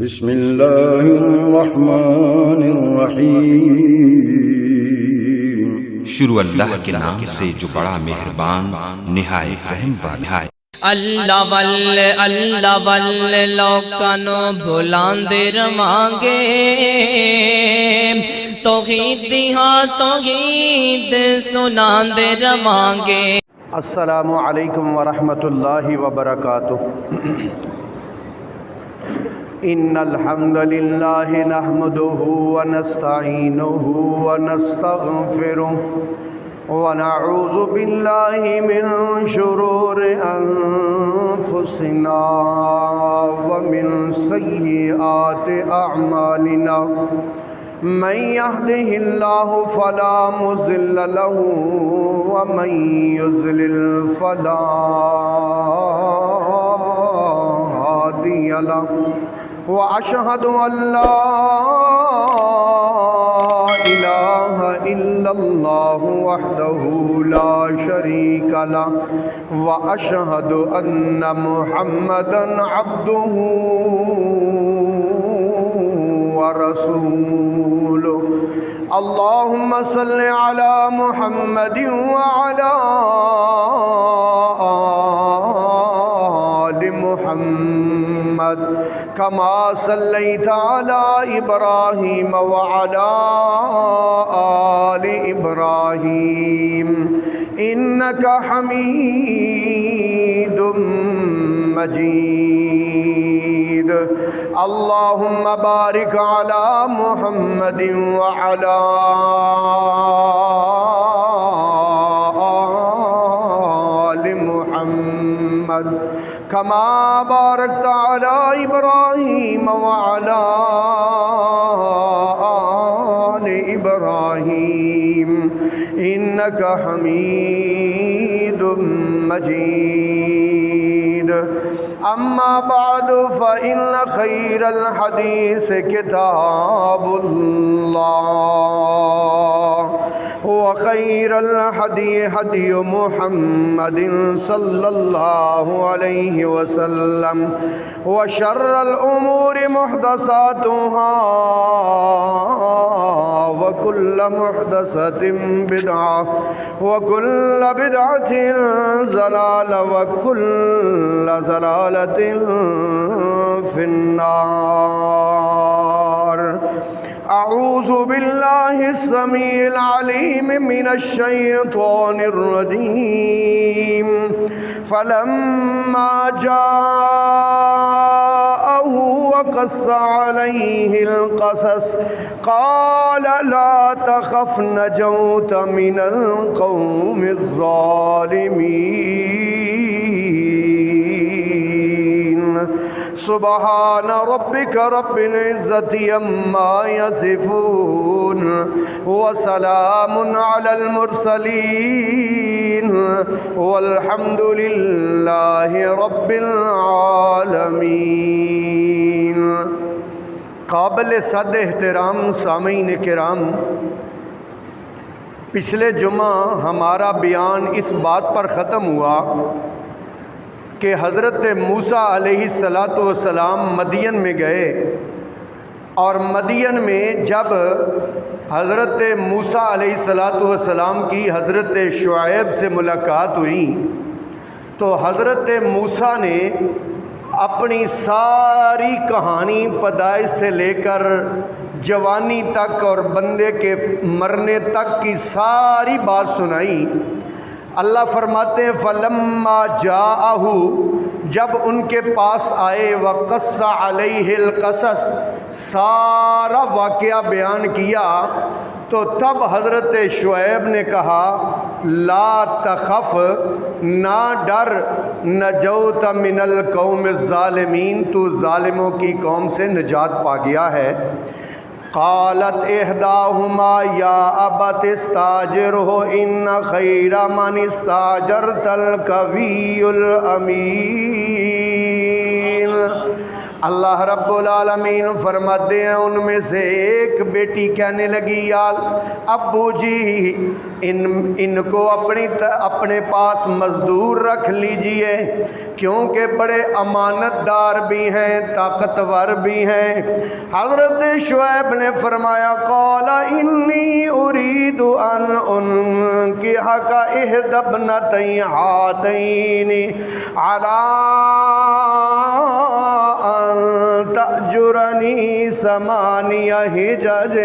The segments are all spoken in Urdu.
بسم اللہ الرحمن الرحیم۔ شروع اللہ کے نام سے جو بڑا مہربان نہایت رحم والا ہے۔ اللہ واللہ لوکاں نو بھلاندے رواں گے، توحید دی ہاں توحید سناندے رواں گے۔ السلام علیکم ورحمۃ اللہ وبرکاتہ۔ ان الحمد للہ نحمده ونستعینه ونستغفره ونعوذ باللہ من شرور انفسنا ومن سیئات اعمالنا، من يهده الله فلا مضل له ومن يضلل فلا هادي له، وأشهد أن لا إله إلا الله وحده لا شريك له، وأشهد أن محمدا عبده ورسوله۔ اللهم صل على محمد وعلى آل محمد كما صليت على إبراهيم وعلى آل إبراهيم إنك حميد مجيد۔ اللهم بارك على محمد وعلى آل محمد كما باركت على إبراهيم وعلى آل إبراهيم إنك حميد مجيد۔ أما بعد فإن خير الحديث كتاب الله، وخير الهدي هدي محمد صلى الله عليه وسلم، وشر الأمور محدثاتها، وكل محدثة بدعة، وكل بدعة ضلالة، وكل ضلالة في النار۔ أعوذ بالله السميع العليم من الشيطان الرجيم۔ فلما جاءه وقص عليه القصص قال لا تخف نجوت من القوم الظالمين۔ سبحان ربك رب العزة عما يصفون، وسلام على المرسلين، والحمد لله رب العالمين۔ قابل صد احترام سامعین کرام، پچھلے جمعہ ہمارا بیان اس بات پر ختم ہوا کہ حضرت موسیٰ علیہ السلام مدین میں گئے، اور مدین میں جب حضرت موسیٰ علیہ السلام کی حضرت شعیب سے ملاقات ہوئی تو حضرت موسیٰ نے اپنی ساری کہانی پیدائش سے لے کر جوانی تک اور بندے کے مرنے تک کی ساری بات سنائی۔ اللہ فرماتے ہیں فلما جاءہ، جب ان کے پاس آئے، وقص علیہ القصص، سارا واقعہ بیان کیا، تو تب حضرت شعیب نے کہا لا تخف، نہ ڈر، نجوت من القوم الظالمین، تو ظالموں کی قوم سے نجات پا گیا ہے۔ قالت احداہما یا ابت استاجرہ ان خیر من استاجرت القوی الامین۔ اللہ رب العالمین فرماتے ہیں ان میں سے ایک بیٹی کہنے لگی یا ابو جی ان کو اپنے پاس مزدور رکھ لیجئے، کیونکہ بڑے امانت سیاستدار بھی ہیں، طاقتور بھی ہیں۔ حضرت شعیب نے فرمایا قال انی ارید ان انکحک احدی ابنتی ہاتین علی ان تأجرنی ثمانیہ حجج،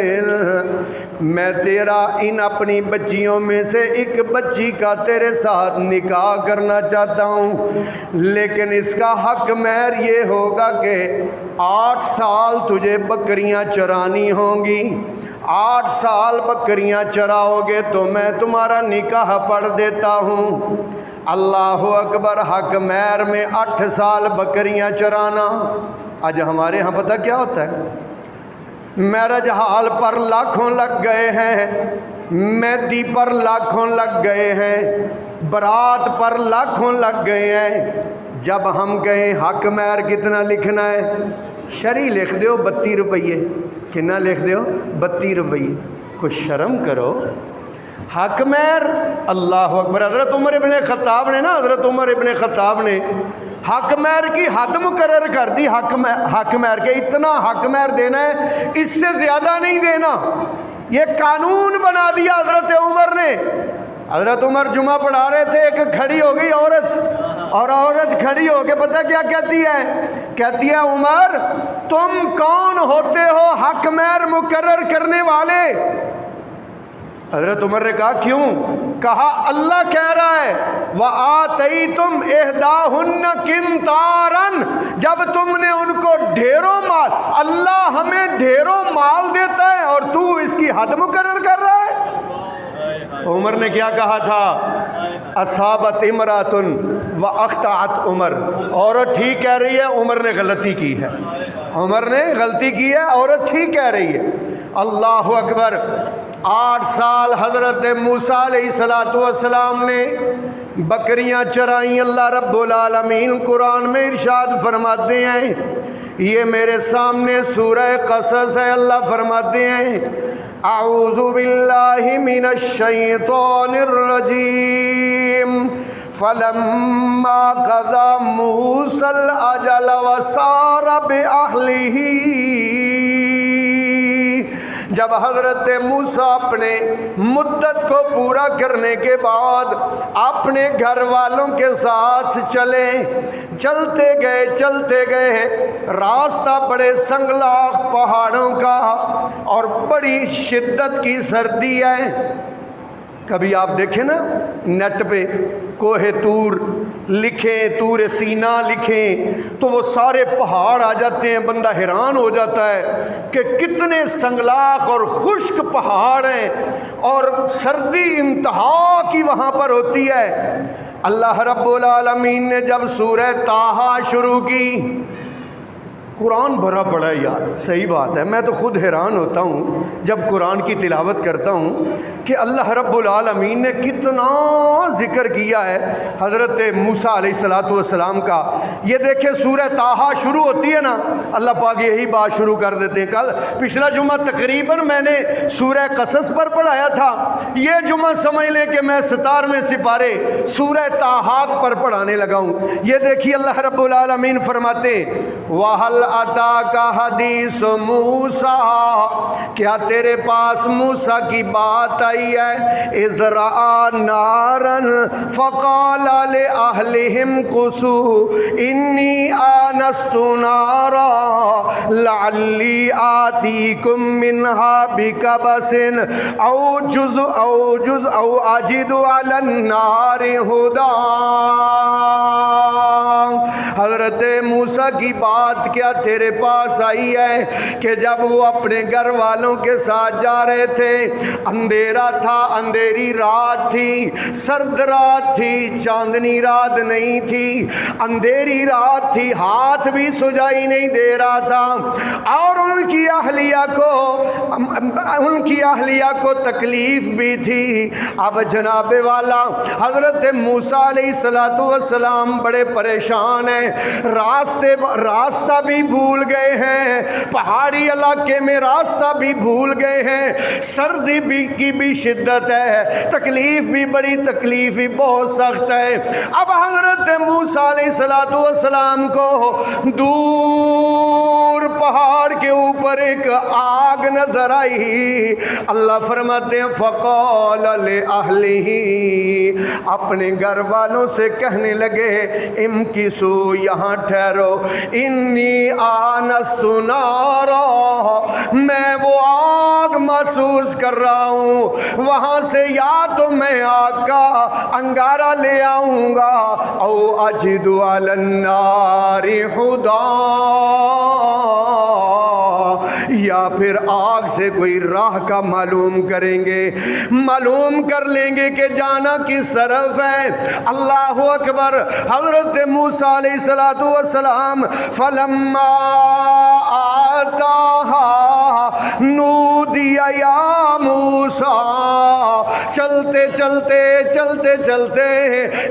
میں تیرا ان اپنی بچیوں میں سے ایک بچی کا تیرے ساتھ نکاح کرنا چاہتا ہوں، لیکن اس کا حق مہر یہ ہوگا کہ 8 سال تجھے بکریاں چرانی ہوں گی، 8 سال بکریاں چراؤ گے تو میں تمہارا نکاح پڑھ دیتا ہوں۔ اللہ اکبر، حق مہر میں 8 سال بکریاں چرانا۔ آج ہمارے ہاں پتہ کیا ہوتا ہے، میرج حال پر لاکھوں لگ گئے ہیں، مہندی پر لاکھوں لگ گئے ہیں، برات پر لاکھوں لگ گئے ہیں۔ جب ہم کہیں حق مہر کتنا لکھنا ہے، شرعی لکھ دیو 32 روپیے، کتنا لکھ دیو 32 روپیے، کچھ شرم کرو۔ حق مہر، اللہ اکبر، حضرت عمر ابن خطاب نے حضرت عمر ابن خطاب نے حق مہر کی حد مقرر کر دی۔ حق مہر کے اتنا حق مہر دینا ہے، اس سے زیادہ نہیں دینا، یہ قانون بنا دیا حضرت عمر نے۔ حضرت عمر جمعہ پڑھا رہے تھے، ایک کھڑی ہو گئی عورت، اور عورت کھڑی ہو کے پتہ کیا کہتی ہے؟ کہتی ہے عمر تم کون ہوتے ہو حق مہر مقرر کرنے والے؟ حضرت عمر نے کہا کیوں؟ کہا اللہ کہہ رہا ہے وَآتَيْتُمْ إِحْدَاهُنَّ قِنْطَارًا، جب تم نے ان کو ڈھیروں مال، اللہ ہمیں ڈھیروں مال دیتا ہے اور تو اس کی حد مقرر کر رہا ہے۔ تو عمر نے کیا کہا تھا؟ اصابت امرات واخطأت عمر، عورت ٹھیک کہہ رہی ہے، عمر نے غلطی کی ہے، عمر نے غلطی کی ہے، عورت ٹھیک کہہ رہی ہے۔ اللہ اکبر۔ 8 سال حضرت موسیٰ علیہ السلام نے بکریاں چرائیں۔ اللہ رب العالمین قرآن میں ارشاد فرماتے ہیں، یہ میرے سامنے سورہ قصص ہے، اللہ فرماتے ہیں اعوذ باللہ من الشیطان الرجیم فلما قضى موسى الأجل وسار بأهله، جب حضرت موسیٰ اپنے مدت کو پورا کرنے کے بعد اپنے گھر والوں کے ساتھ چلے، چلتے گئے، راستہ بڑے سنگلاخ پہاڑوں کا اور بڑی شدت کی سردی ہے۔ کبھی آپ دیکھیں نا نیٹ پہ کوہ طور لکھیں، طور سینا لکھیں تو وہ سارے پہاڑ آ جاتے ہیں، بندہ حیران ہو جاتا ہے کہ کتنے سنگلاخ اور خشک پہاڑ ہیں اور سردی انتہا کی وہاں پر ہوتی ہے۔ اللہ رب العالمین نے جب سورہ طٰہٰ شروع کی، قرآن بھرا پڑا ہے یار، صحیح بات ہے، میں تو خود حیران ہوتا ہوں جب قرآن کی تلاوت کرتا ہوں کہ اللہ رب العالمین نے کتنا ذکر کیا ہے حضرت موسیٰ علیہ السلام کا۔ یہ دیکھیں سورہ طٰہٰ شروع ہوتی ہے نا، اللہ پاک یہی بات شروع کر دیتے ہیں۔ پچھلا جمعہ تقریباً میں نے سورہ قصص پر پڑھایا تھا، یہ جمعہ سمجھ لیں کہ میں 17ویں سپارے سورہ طٰہٰ پر پڑھانے لگا ہوں۔ یہ دیکھیے اللہ رب العالمین فرماتے ہیں وَهَلْ أَتَاكَ حَدِيثُ مُوسَىٰ، کیا تیرے پاس موسیٰ کی بات آئی ہے؟ اِذْ رَأَىٰ نَارًا فَقَالَ لِأَهْلِهِمْ كُثُوا إِنِّي آنَسْتُ نَارًا لَعَلِّي آتِيكُم مِّنْهَا بِقَبَسٍ أَوْ أَجِدُ عَلَى النَّارِ هُدًى۔ حضرت موسیٰ کی بات کیا تیرے پاس آئی ہے کہ جب وہ اپنے گھر والوں کے ساتھ جا رہے تھے، اندھیرا تھا، اندھیری رات تھی، سرد رات تھی، چاندنی رات نہیں تھی، اندھیری رات تھی، ہاتھ بھی سجائی نہیں دے رہا تھا، اور ان ان کی اہلیہ کو تکلیف بھی تھی۔ اب جناب والا حضرت موسیٰ علیہ السلام بڑے پریشان ہیں، راستہ بھی بھول گئے ہیں، پہاڑی علاقے میں راستہ بھی بھول گئے ہیں، سردی کی بھی شدت ہے، تکلیف بھی بڑی تکلیف بھی بہت سخت ہے۔ اب حضرت موسیٰ علیہ السلام کو دور پہاڑ کے اوپر ایک آگ نظر آئی۔ اللہ فرماتے ہیں فقال لأہلہ، اپنے گھر والوں سے کہنے لگے امکثو، یہاں ٹھہرو، انی آنست نارا، میں وہ آگ محسوس کر رہا ہوں، وہاں سے یا تو میں آگ کا انگارہ لے آؤں گا او اجد علی النار ہدی، یا پھر آگ سے کوئی راہ کا معلوم کریں گے، معلوم کر لیں گے کہ جانا کس طرف ہے۔ اللہ اکبر۔ حضرت موسیٰ علیہ السلام فلما آتاہا نودی یا موسیٰ، چلتے چلتے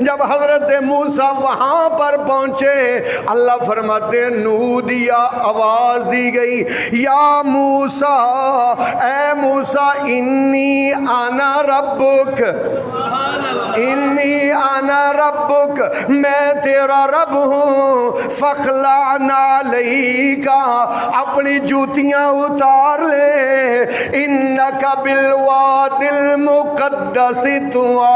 جب حضرت موسیٰ وہاں پر پہنچے، اللہ فرماتے ہیں نودیا، آواز دی گئی، یا موسیٰ، اے موسیٰ، انی انا ربک، انی انا ربک، میں تیرا رب ہوں، فاخلع نعلیک، اپنی جوتیاں اتار لے، انک بالوادی المقدس طویٰ۔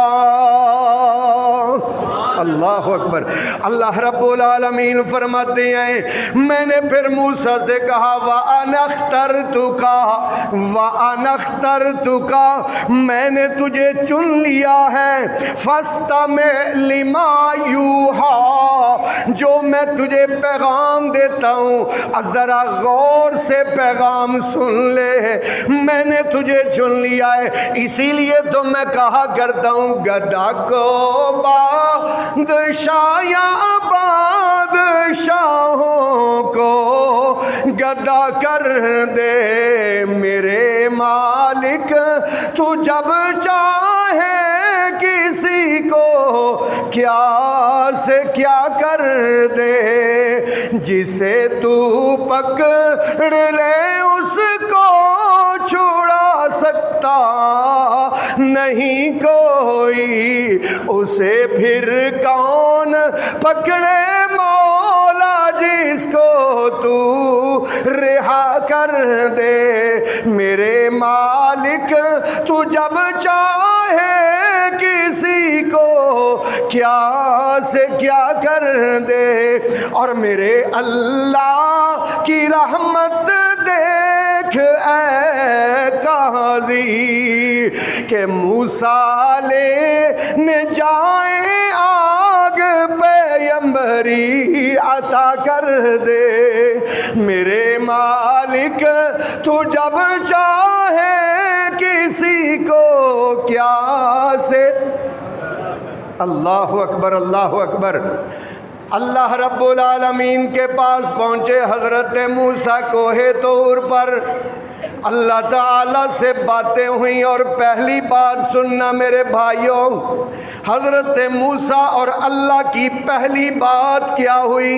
اللہ اکبر۔ اللہ رب العالمین فرماتے ہیں میں نے پھر موسیٰ سے کہا وَأَنَا اخْتَرْتُكَ، میں نے تجھے چن لیا ہے، فَاسْتَمِعْ لِمَا يُوحَىٰ، جو میں تجھے پیغام دیتا ہوں ذرا غور سے پیغام سن لے، میں نے تجھے چن لیا ہے، اسی لیے تو میں کہا کرتا ہوں گدا کو بادشاہ یا بادشاہوں کو گدا کر دے میرے مالک، تو جب چاہے کسی کو کیا سے کیا کر دے، جسے تو پکڑ لے اس کو چھڑا سکتا نہیں کوئی، اسے پھر کون پکڑے مولا جس کو تو رہا کر دے میرے مالک، تو جب چاہے کسی کو کیا سے کیا کر دے۔ اور میرے اللہ کی رحمت دیکھ اے قاضی کہ موسیٰ نے جائیں آگ پیمبری عطا کر دے میرے مالک، تو جب چاہے کسی کو کیا سے۔ اللہ اکبر، اللہ اکبر۔ اللہ رب العالمین کے پاس پہنچے حضرت موسیٰ کوہ طور پر، اللہ تعالیٰ سے باتیں ہوئیں، اور پہلی بات سننا میرے بھائیوں، حضرت موسیٰ اور اللہ کی پہلی بات کیا ہوئی؟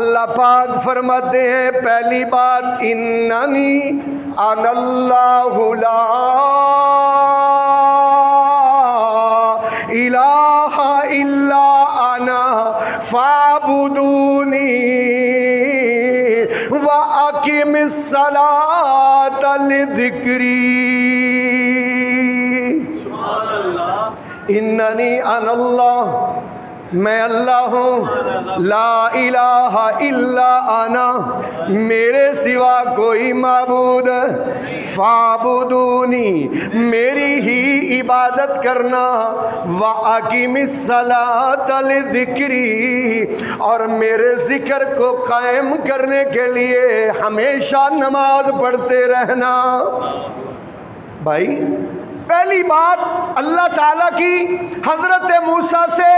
اللہ پاک فرماتے ہیں پہلی بات اننی انا اللہ لا الہ الا انا فاعبدونی وَأَقِمِ الصَّلَاةَ لِذِكْرِي اننی انا اللہ، میں اللہ ہوں، لا الہ الا انا، میرے سوا کوئی معبود، فاعبدونی، میری ہی عبادت کرنا، وَأَقِمِ الصَّلَاةَ لِذِكْرِي، اور میرے ذکر کو قائم کرنے کے لیے ہمیشہ نماز پڑھتے رہنا۔ بھائی پہلی بات اللہ تعالیٰ کی حضرت موسیٰ سے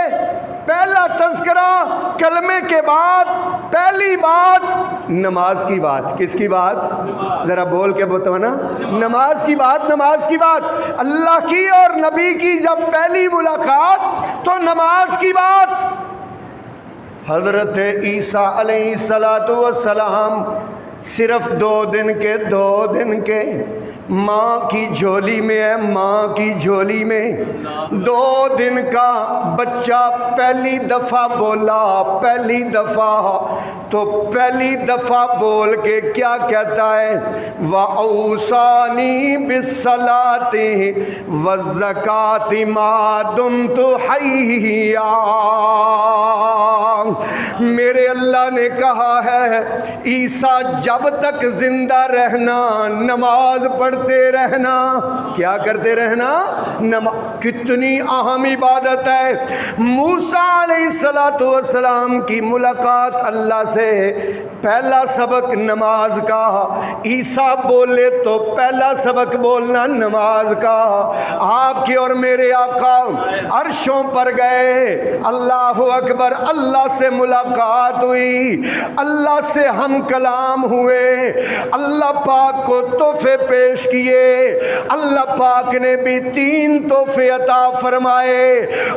پہلا تذکرہ کلمے کے بعد پہلی بات نماز کی بات. کس کی بات؟ ذرا بول کے بتاؤ نا. نماز کی بات. نماز کی بات. اللہ کی اور نبی کی جب پہلی ملاقات تو نماز کی بات. حضرت عیسیٰ علیہ السلام صرف 2 دن کے ماں کی جھولی میں ہے. ماں کی جھولی میں 2 دن کا بچہ پہلی دفعہ بولا. پہلی دفعہ تو پہلی دفعہ بول کے کیا کہتا ہے؟ وَأَوْصَانِي بِالصَّلَاةِ وَالزَّكَاةِ مَا دُمْتُ حَيًّا. میرے اللہ نے کہا ہے عیسیٰ جب تک زندہ رہنا نماز پڑھتے رہنا. کیا کرتے رہنا؟ کتنی اہم عبادت ہے. موسیٰ علیہ السلام کی ملاقات اللہ سے، پہلا سبق نماز کا. عیسیٰ بولے تو پہلا سبق بولنا نماز کا. آپ کے اور میرے آقا عرشوں پر گئے. اللہ اکبر. اللہ سے ملاقات ہوئی، اللہ سے ہم کلام ہوئے، اللہ پاک کو تحفے پیش کیے. اللہ پاک نے بھی 3 تحفے عطا فرمائے.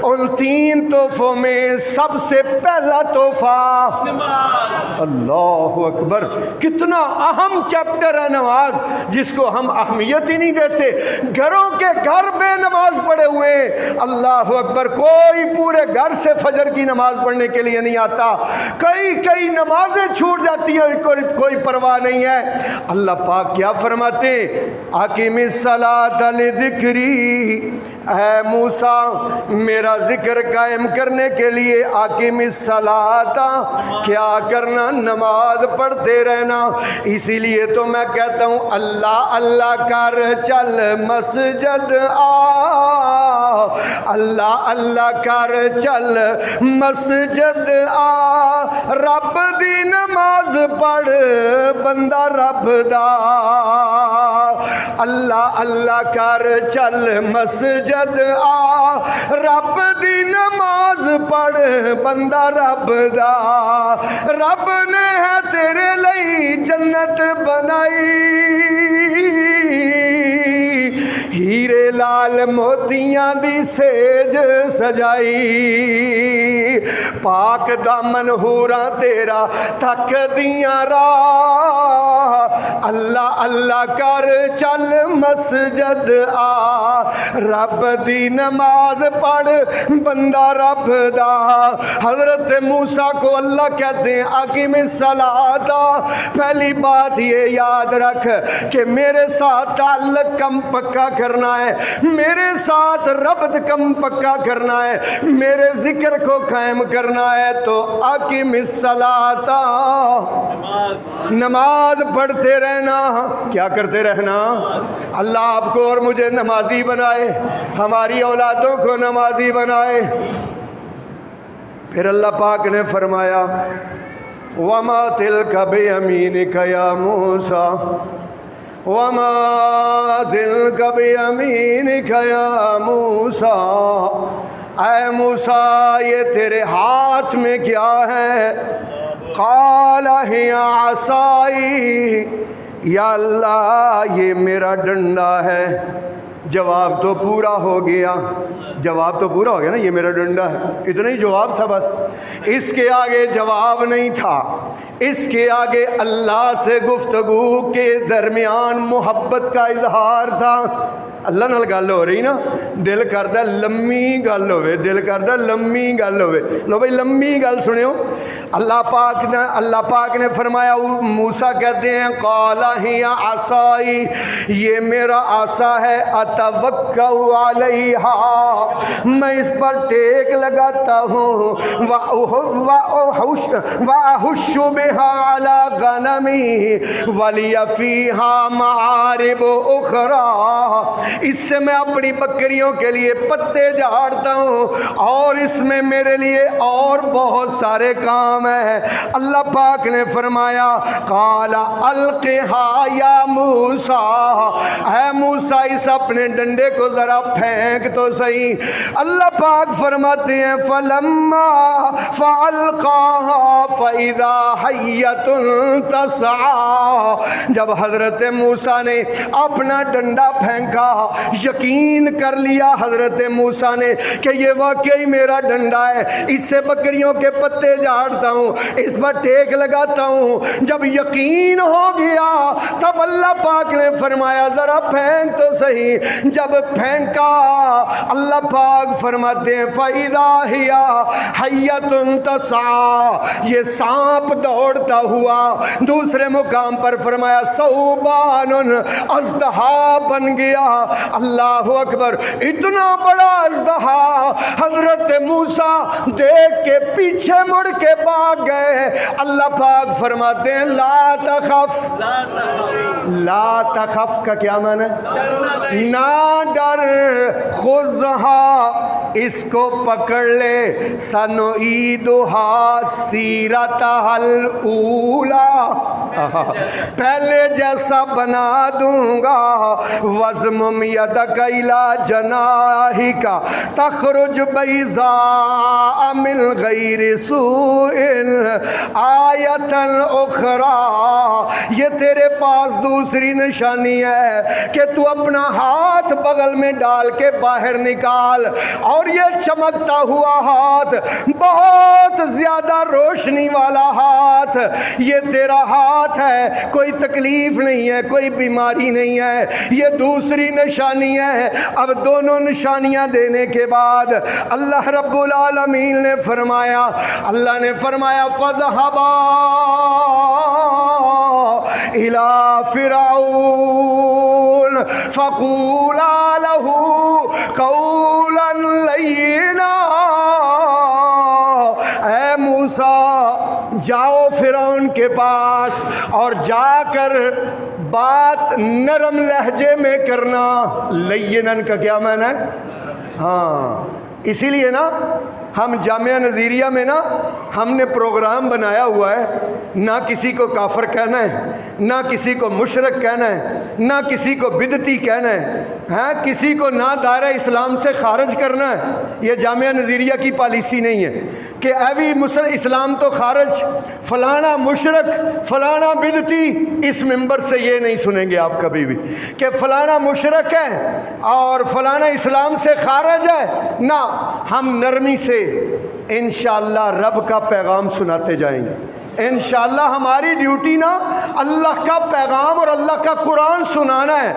ان 3 تحفوں میں سب سے پہلا تحفہ نماز. اللہ اکبر. کتنا اہم چیپٹر ہے نماز، جس کو ہم اہمیت ہی نہیں دیتے. گھروں کے گھر بے نماز پڑھے ہوئے. اللہ اکبر. کوئی پورے گھر سے فجر کی نماز پڑھنے کے لیے نہیں آتا. کئی نمازیں چھوٹ جاتی ہیں، کوئی پرواہ نہیں ہے. اللہ پاک کیا فرماتے؟ اقیم الصلاۃ لذکری. اے موسیٰ میرا ذکر قائم کرنے کے لیے اقیم الصلاۃ کیا کرنا؟ نماز پڑھتے رہنا. اسی لیے تو میں کہتا ہوں اللہ اللہ کر چل مسجد آ. اللہ اللہ کر چل مسجد آ. رب دی نماز پڑھ بندہ رب دا. اللہ اللہ کر چل مسجد آ. رب دی نماز پڑھ بندہ رب دا. رب نے ہے تیرے لئی جنت بنائی. ہیرے لال موتیاں دی سیج سجائی. پاک دامن ہوراں تیرا تھک دیاں راہ. اللہ اللہ کر چل مسجد آ. رب دی نماز پڑھ بندہ رب دا. حضرت موسیٰ کو اللہ کہتے ہیں اقیم الصلاۃ. پہلی بات یہ یاد رکھ کہ میرے ساتھ تعلق کم پکا کرنا ہے، میرے ساتھ ربط کم پکا کرنا ہے، میرے ذکر کو قائم کرنا ہے. تو اقیم الصلاۃ نماز پڑھتے رہنا. کیا کرتے رہنا؟ اللہ آپ کو اور مجھے نمازی بنائے، ہماری اولادوں کو نمازی بنائے. پھر اللہ پاک نے فرمایا وَمَا تِلْكَ بِيَمِينِكَ يَا مُوسَىٰ. وَمَا تِلْكَ بِيَمِينِكَ يَا مُوسَىٰ. اے موسیٰ یہ تیرے ہاتھ میں کیا ہے؟ قَالَ هِيَ عَصَايِ. یا اللہ یہ میرا ڈنڈا ہے. جواب تو پورا ہو گیا. جواب تو پورا ہو گیا نا. یہ میرا ڈنڈا ہے، اتنا ہی جواب تھا بس. اس کے آگے جواب نہیں تھا. اس کے آگے اللہ سے گفتگو کے درمیان محبت کا اظہار تھا. اللہ نال گل ہو رہی نا، دل کردا لمبی گل ہوئے، دل کردا لمبی گل ہوئے. لو بھائی لمبی گل سنیو. اللہ پاک نے فرمایا. موسیٰ کہتے ہیں قال ہی عصائی. یہ میرا عصا ہے. اتوکا علیہا. میں اس پر ٹیک لگاتا ہوں. واحش بہا علی غنمی ولی فیہا معارب اخری. اس سے میں اپنی بکریوں کے لیے پتے جھاڑتا ہوں اور اس میں میرے لیے اور بہت سارے کام ہیں۔ اللہ پاک نے فرمایا قال القھا یا موسیٰ، اے موسیٰ اس اپنے ڈنڈے کو ذرا پھینک تو صحیح۔ اللہ پاک فرماتے ہیں فلما فالقاها فاذا حیۃ تسعى، جب حضرت موسیٰ نے اپنا ڈنڈا پھینکا، یقین کر لیا حضرت موسیٰ نے کہ یہ واقعی میرا ڈنڈا ہے، اس سے بکریوں کے پتے جھاڑتا ہوں، اس پر ٹیک لگاتا ہوں۔ جب یقین ہو گیا تب اللہ پاک نے فرمایا ذرا پھینک تو صحیح۔ جب پھینکا اللہ پاک فرماتے ہیں فَإِذَا هِيَ حَيَّةٌ تَسْعَىٰ، یہ سانپ دوڑتا ہوا۔ دوسرے مقام پر فرمایا ثعبان اژدہا بن گیا۔ اللہ اکبر، اتنا بڑا اژدہا حضرت موسیٰ دیکھ کے پیچھے مڑ کے بھاگ گئے۔ اللہ پاک فرماتے ہیں لا تخف، لا تخف کا کیا معنی ہے؟ نہ ڈر، خذھا اس کو پکڑ لے، سنعیدھا سیرتھا الاولی، پہلے جیسا بنا دوں گا۔ وَاضْمُمْ يَدَكَ إِلَىٰ جَنَاحِكَ تَخْرُجْ بَيْضَاءَ مِنْ غَيْرِ سُوءٍ آیَةً أُخْرَىٰ، یہ تیرے پاس دوسری نشانی ہے کہ تو اپنا ہاتھ بغل میں ڈال کے باہر نکال، اور یہ چمکتا ہوا ہاتھ، بہت زیادہ روشنی والا ہاتھ، یہ تیرا ہاتھ ہے، کوئی تکلیف نہیں ہے، کوئی بیماری نہیں ہے، یہ دوسری نشانی ہے۔ اب دونوں نشانیاں دینے کے بعد اللہ رب العالمین نے فرمایا، اللہ نے فرمایا فَاذْهَبَا إِلَىٰ فِرْعَوْنَ فَقُولَا لَهُ قَوْلًا لَيِّنًا، اے موسیٰ جاؤ فرعون کے پاس اور جا کر بات نرم لہجے میں کرنا۔ لینن کا کیا معنی ہے؟ ہاں، اسی لیے نا ہم جامعہ نظیریہ میں نا ہم نے پروگرام بنایا ہوا ہے، نہ کسی کو کافر کہنا ہے، نہ کسی کو مشرک کہنا ہے، نہ کسی کو بدعتی کہنا ہے، ہاں کسی کو نہ دائرہ اسلام سے خارج کرنا ہے۔ یہ جامعہ نظیریہ کی پالیسی نہیں ہے کہ ایوی اسلام تو خارج، فلانا مشرک، فلانا بدعتی۔ اس ممبر سے یہ نہیں سنیں گے آپ کبھی بھی کہ فلانا مشرک ہے اور فلانا اسلام سے خارج ہے، نہ، ہم نرمی سے انشاءاللہ رب کا پیغام سناتے جائیں گے۔ انشاءاللہ ہماری ڈیوٹی نا اللہ کا پیغام اور اللہ کا قرآن سنانا ہے،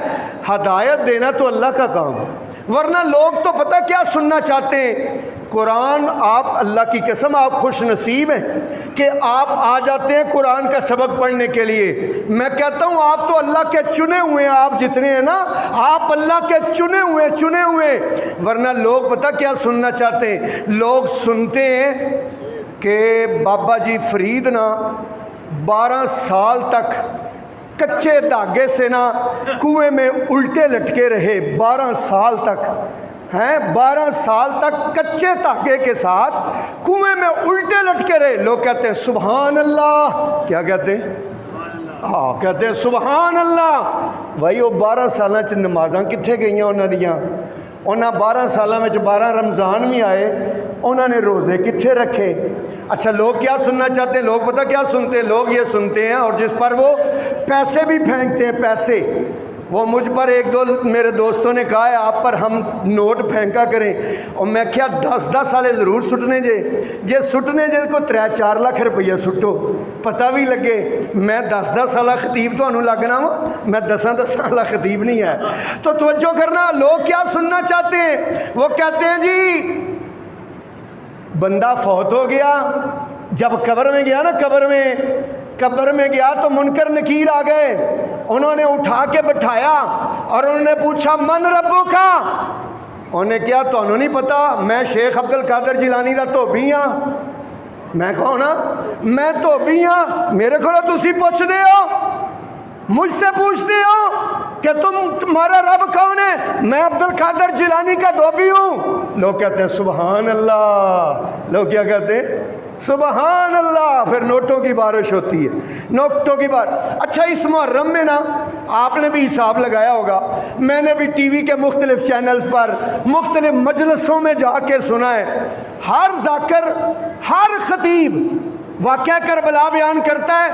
ہدایت دینا تو اللہ کا کام ہے۔ ورنہ لوگ تو پتہ کیا سننا چاہتے ہیں؟ قرآن، آپ اللہ کی قسم آپ خوش نصیب ہیں کہ آپ آ جاتے ہیں قرآن کا سبق پڑھنے کے لیے۔ میں کہتا ہوں آپ تو اللہ کے چنے ہوئے ہیں، آپ جتنے ہیں نا آپ اللہ کے چنے ہوئے۔ ورنہ لوگ پتہ کیا سننا چاہتے ہیں؟ لوگ سنتے ہیں کہ بابا جی فرید نا 12 سال تک کچے دھاگے سے نا کنویں میں الٹے لٹکے رہے، 12 سال تک ہیں، 12 سال تک کچے دھاگے کے ساتھ کنویں میں الٹے لٹکے رہے۔ لوگ کہتے ہیں سبحان اللہ، کیا کہتے ہیں؟ ہاں کہتے ہیں سبحان اللہ۔ بھائی وہ 12 سالہ چ نمازاں کتھے گئیاں انہاں دیاں؟ انہاں 12 سالہ میں 12 رمضان بھی آئے، انہوں نے روزے کتھے رکھے؟ اچھا لوگ کیا سننا چاہتے ہیں؟ لوگ پتہ کیا سنتے ہیں؟ لوگ یہ سنتے ہیں، اور جس پر وہ پیسے بھی پھینکتے ہیں، پیسے۔ وہ مجھ پر ایک دو میرے دوستوں نے کہا ہے آپ پر ہم نوٹ پھینکا کریں، اور میں کیا 10 سالے ضرور سٹنے جے سٹنے جے کو 3-4 لاکھ روپیہ سٹو، پتہ بھی لگے۔ میں 10 سالہ خطیب تو انہوں لگنا وا، میں 10 سالہ خطیب نہیں ہے۔ تو توجہ کرنا، لوگ کیا سننا چاہتے ہیں؟ وہ کہتے ہیں جی بندہ فوت ہو گیا، جب قبر میں گیا نا، قبر میں گیا تو منکر نکیر آ گئے، انہوں نے اٹھا کے بٹھایا اور انہوں نے پوچھا من ربو کا؟ انہوں نے کیا تو انہوں نہیں پتا، میں شیخ عبد القادر جیلانی دا دھوبی ہاں۔ میں کہوں نا میں دھوبی ہاں، میرے کو تسی پوچھ دے ہو، مجھ سے پوچھتے ہو؟ کہ تمہارا رب کون ہے؟ میں عبد القادر جیلانی کا دھوبی ہوں۔ لوگ کہتے ہیں سبحان اللہ، لوگ کیا کہتے ہیں؟ سبحان اللہ۔ پھر نوٹوں کی بارش ہوتی ہے، نوٹوں کی بارش۔ اچھا اس محرم میں نا آپ نے بھی حساب لگایا ہوگا، میں نے بھی ٹی وی کے مختلف چینلز پر مختلف مجلسوں میں جا کے سنا ہے، ہر ذاکر ہر خطیب واقعہ کربلا بیان کرتا ہے،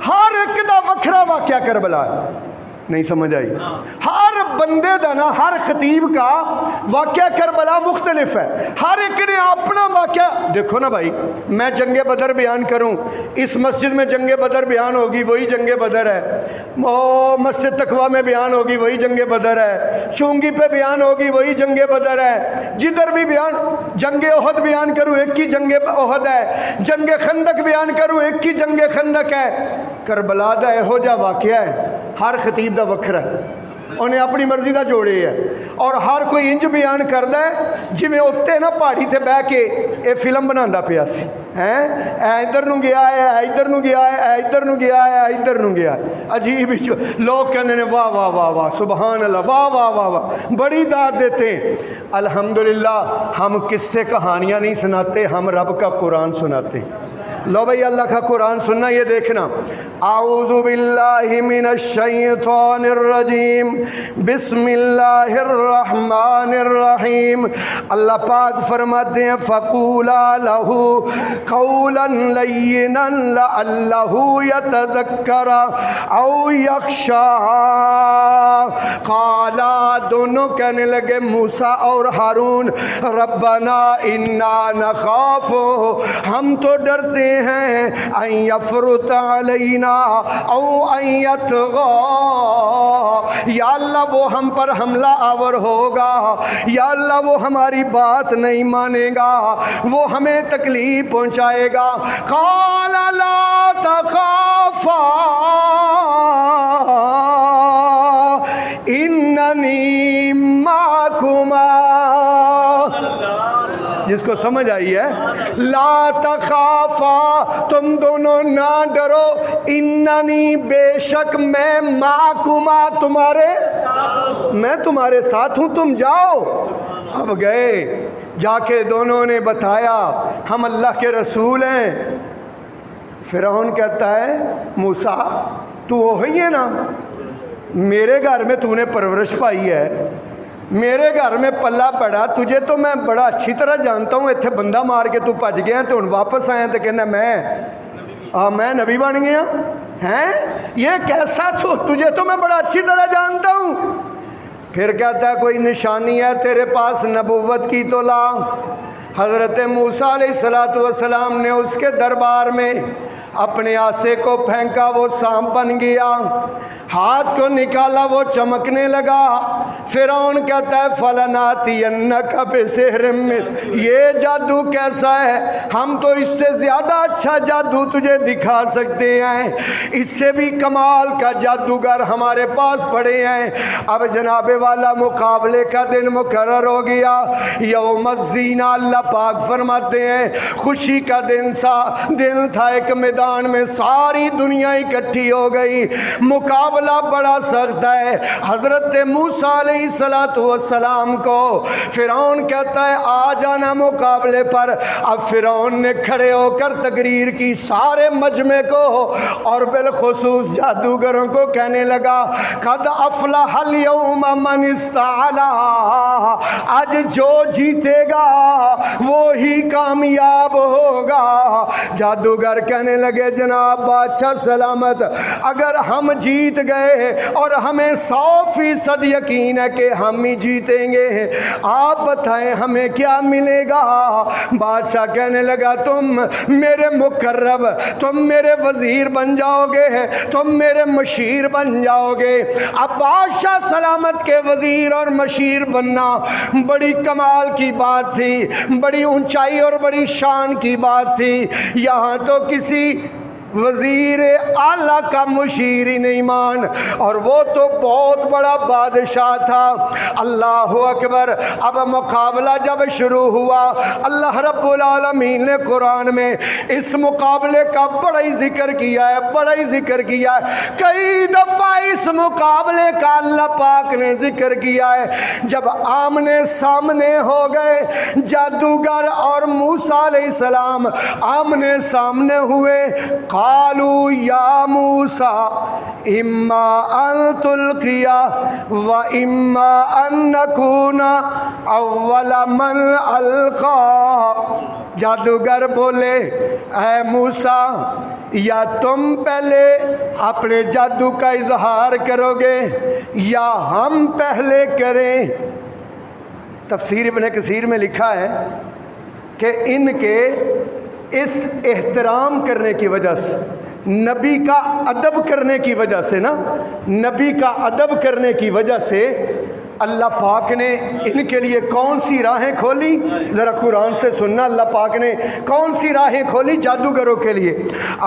ہر ایک دا وکھرا واقعہ کربلا ہے۔ نہیں سمجھ آئی؟ ہر بندے دا نا، ہر خطیب کا واقعہ کربلا مختلف ہے، ہر ایک نے اپنا واقعہ۔ دیکھو نا بھائی، میں جنگ بدر بیان کروں، اس مسجد میں جنگ بدر بیان ہوگی وہی جنگ بدر ہے، مسجد تقویٰ میں بیان ہوگی وہی جنگ بدر ہے، چونگی پہ بیان ہوگی وہی جنگ بدر ہے، جدھر بھی بیان، جنگ احد بیان کروں ایک ہی جنگ احد ہے، جنگ خندق بیان کروں ایک ہی جنگ خندق ہے۔ کربلا دا یہو جا واقعہ ہے، ہر خطیب دا وکھرا ہے، انہیں اپنی مرضی دا جوڑے ہے، اور ہر کوئی انج بیان کردا ہے جی میں اتنے نا پہاڑی تے بہ کے اے فلم بنانا پیا سی، اے ادھر نو گیا ہے، ادھر نو گیا ہے، ادھر نو گیا ہے، ادھر نو گیا ہے، عجیب ہی لوگ کہندے نے واہ واہ واہ واہ سبحان اللہ، واہ واہ واہ واہ، بڑی داد دیتے ہیں۔ الحمدللہ ہم کس سے کہانیاں نہیں سناتے، ہم رب کا قرآن سناتے ہیں۔ لو بھائی اللہ کا قرآن سننا، یہ دیکھنا، اعوذ باللہ من الشیطان الرجیم، بسم اللہ الرحمن الرحیم۔ اللہ پاک فرماتے ہیں فَقُولَا لَهُ قَوْلًا لَيِّنًا لَعَلَّهُ يَتَذَكَّرُ أَوْ يَخْشَىٰ۔ قالا، دونوں کہنے لگے موسیٰ اور ہارون، ربنا انا نخاف، ہم تو ڈرتے ہیں، ان یفرط علینا او ان یطغی، یا اللہ وہ ہم پر حملہ آور ہوگا، یا اللہ وہ ہماری بات نہیں مانے گا، وہ ہمیں تکلیف پہنچائے گا۔ قال لا تخافا اننی معکما، جس کو سمجھ آئی ہے، لا تخافا، تم دونوں نہ ڈرو، اننی بے شک میں، معکما تمہارے، میں تمہارے ساتھ ہوں، تم جاؤ۔ اب گئے، جا کے دونوں نے بتایا ہم اللہ کے رسول ہیں۔ فرعون کہتا ہے موسیٰ تو وہی ہے نا، میرے گھر میں تو نے پرورش پائی ہے، میرے گھر میں پلا پڑا، تجھے تو میں بڑا اچھی طرح جانتا ہوں، اتنے بندہ مار کے تو پج گیا تو ان واپس آئے تو کہنا میں نبی بن گیا ہیں، یہ کیسا تجھے تو میں بڑا اچھی طرح جانتا ہوں۔ پھر کہتا ہے کوئی نشانی ہے تیرے پاس نبوت کی تو لا۔ حضرت موسیٰ علیہ السلام نے اس کے دربار میں اپنے آسے کو پھینکا، وہ سانپ بن گیا، ہاتھ کو نکالا وہ چمکنے لگا۔ فرعون کہتا ہے فَلَنَأْتِيَنَّكَ بِسِحْرٍ مِّثْلِهِ، یہ جادو کیسا ہے، ہم تو اس سے زیادہ اچھا جادو تجھے دکھا سکتے ہیں، اس سے بھی کمال کا جادوگر ہمارے پاس پڑے ہیں۔ اب جناب والا مقابلے کا دن مقرر ہو گیا، یوم الزینہ، اللہ پاک فرماتے ہیں خوشی کا دن تھا، ایک میدان میں ساری دنیا اکٹھی ہو گئی، مقابلہ بڑا سخت ہے۔ حضرت موسیٰ علیہ السلام کو فرعون کہتا ہے آ جانا مقابلے پر۔ اب فرعون نے کھڑے ہو کر تقریر کی، سارے مجمع کو اور بالخصوص جادوگروں کو کہنے لگا قد افلح اليوم من استعلا، آج جو جیتے گا وہی کامیاب ہوگا۔ جادوگر کہنے لگے جناب بادشاہ سلامت، اگر ہم جیت گئے اور ہمیں 100% یقین ہے کہ ہم ہی جیتیں گے، آپ بتائیں ہمیں کیا ملے گا؟ بادشاہ کہنے لگا تم میرے مقرب، تم میرے وزیر بن جاؤ گے، تم میرے مشیر بن جاؤ گے۔ اب بادشاہ سلامت کے وزیر اور مشیر بننا بڑی کمال کی بات تھی، بڑی اونچائی اور بڑی شان کی بات تھی۔ یہاں تو کسی وزیر اعلیٰ کا مشیرین ایمان، اور وہ تو بہت بڑا بادشاہ تھا۔ اللہ اکبر۔ اب مقابلہ جب شروع ہوا، اللہ رب العالمین نے قرآن میں اس مقابلے کا بڑا ہی ذکر کیا ہے، بڑا ہی ذکر کیا ہے۔ کئی دفعہ اس مقابلے کا اللہ پاک نے ذکر کیا ہے۔ جب آمنے سامنے ہو گئے جادوگر اور موسیٰ علیہ السلام آمنے سامنے ہوئے، قالوا یا موسیٰ اما ان تلقی و اما ان نکون اول من القا۔ جادوگر بولے اے موسیٰ، یا تم پہلے اپنے جادو کا اظہار کرو گے یا ہم پہلے کریں؟ تفسیر ابن کثیر میں لکھا ہے کہ ان کے اس احترام کرنے کی وجہ سے، نبی کا ادب کرنے کی وجہ سے نا، نبی کا ادب کرنے کی وجہ سے اللہ پاک نے ان کے لیے کون سی راہیں کھولی؟ ذرا قرآن سے سننا، اللہ پاک نے کون سی راہیں کھولی جادوگروں کے لیے؟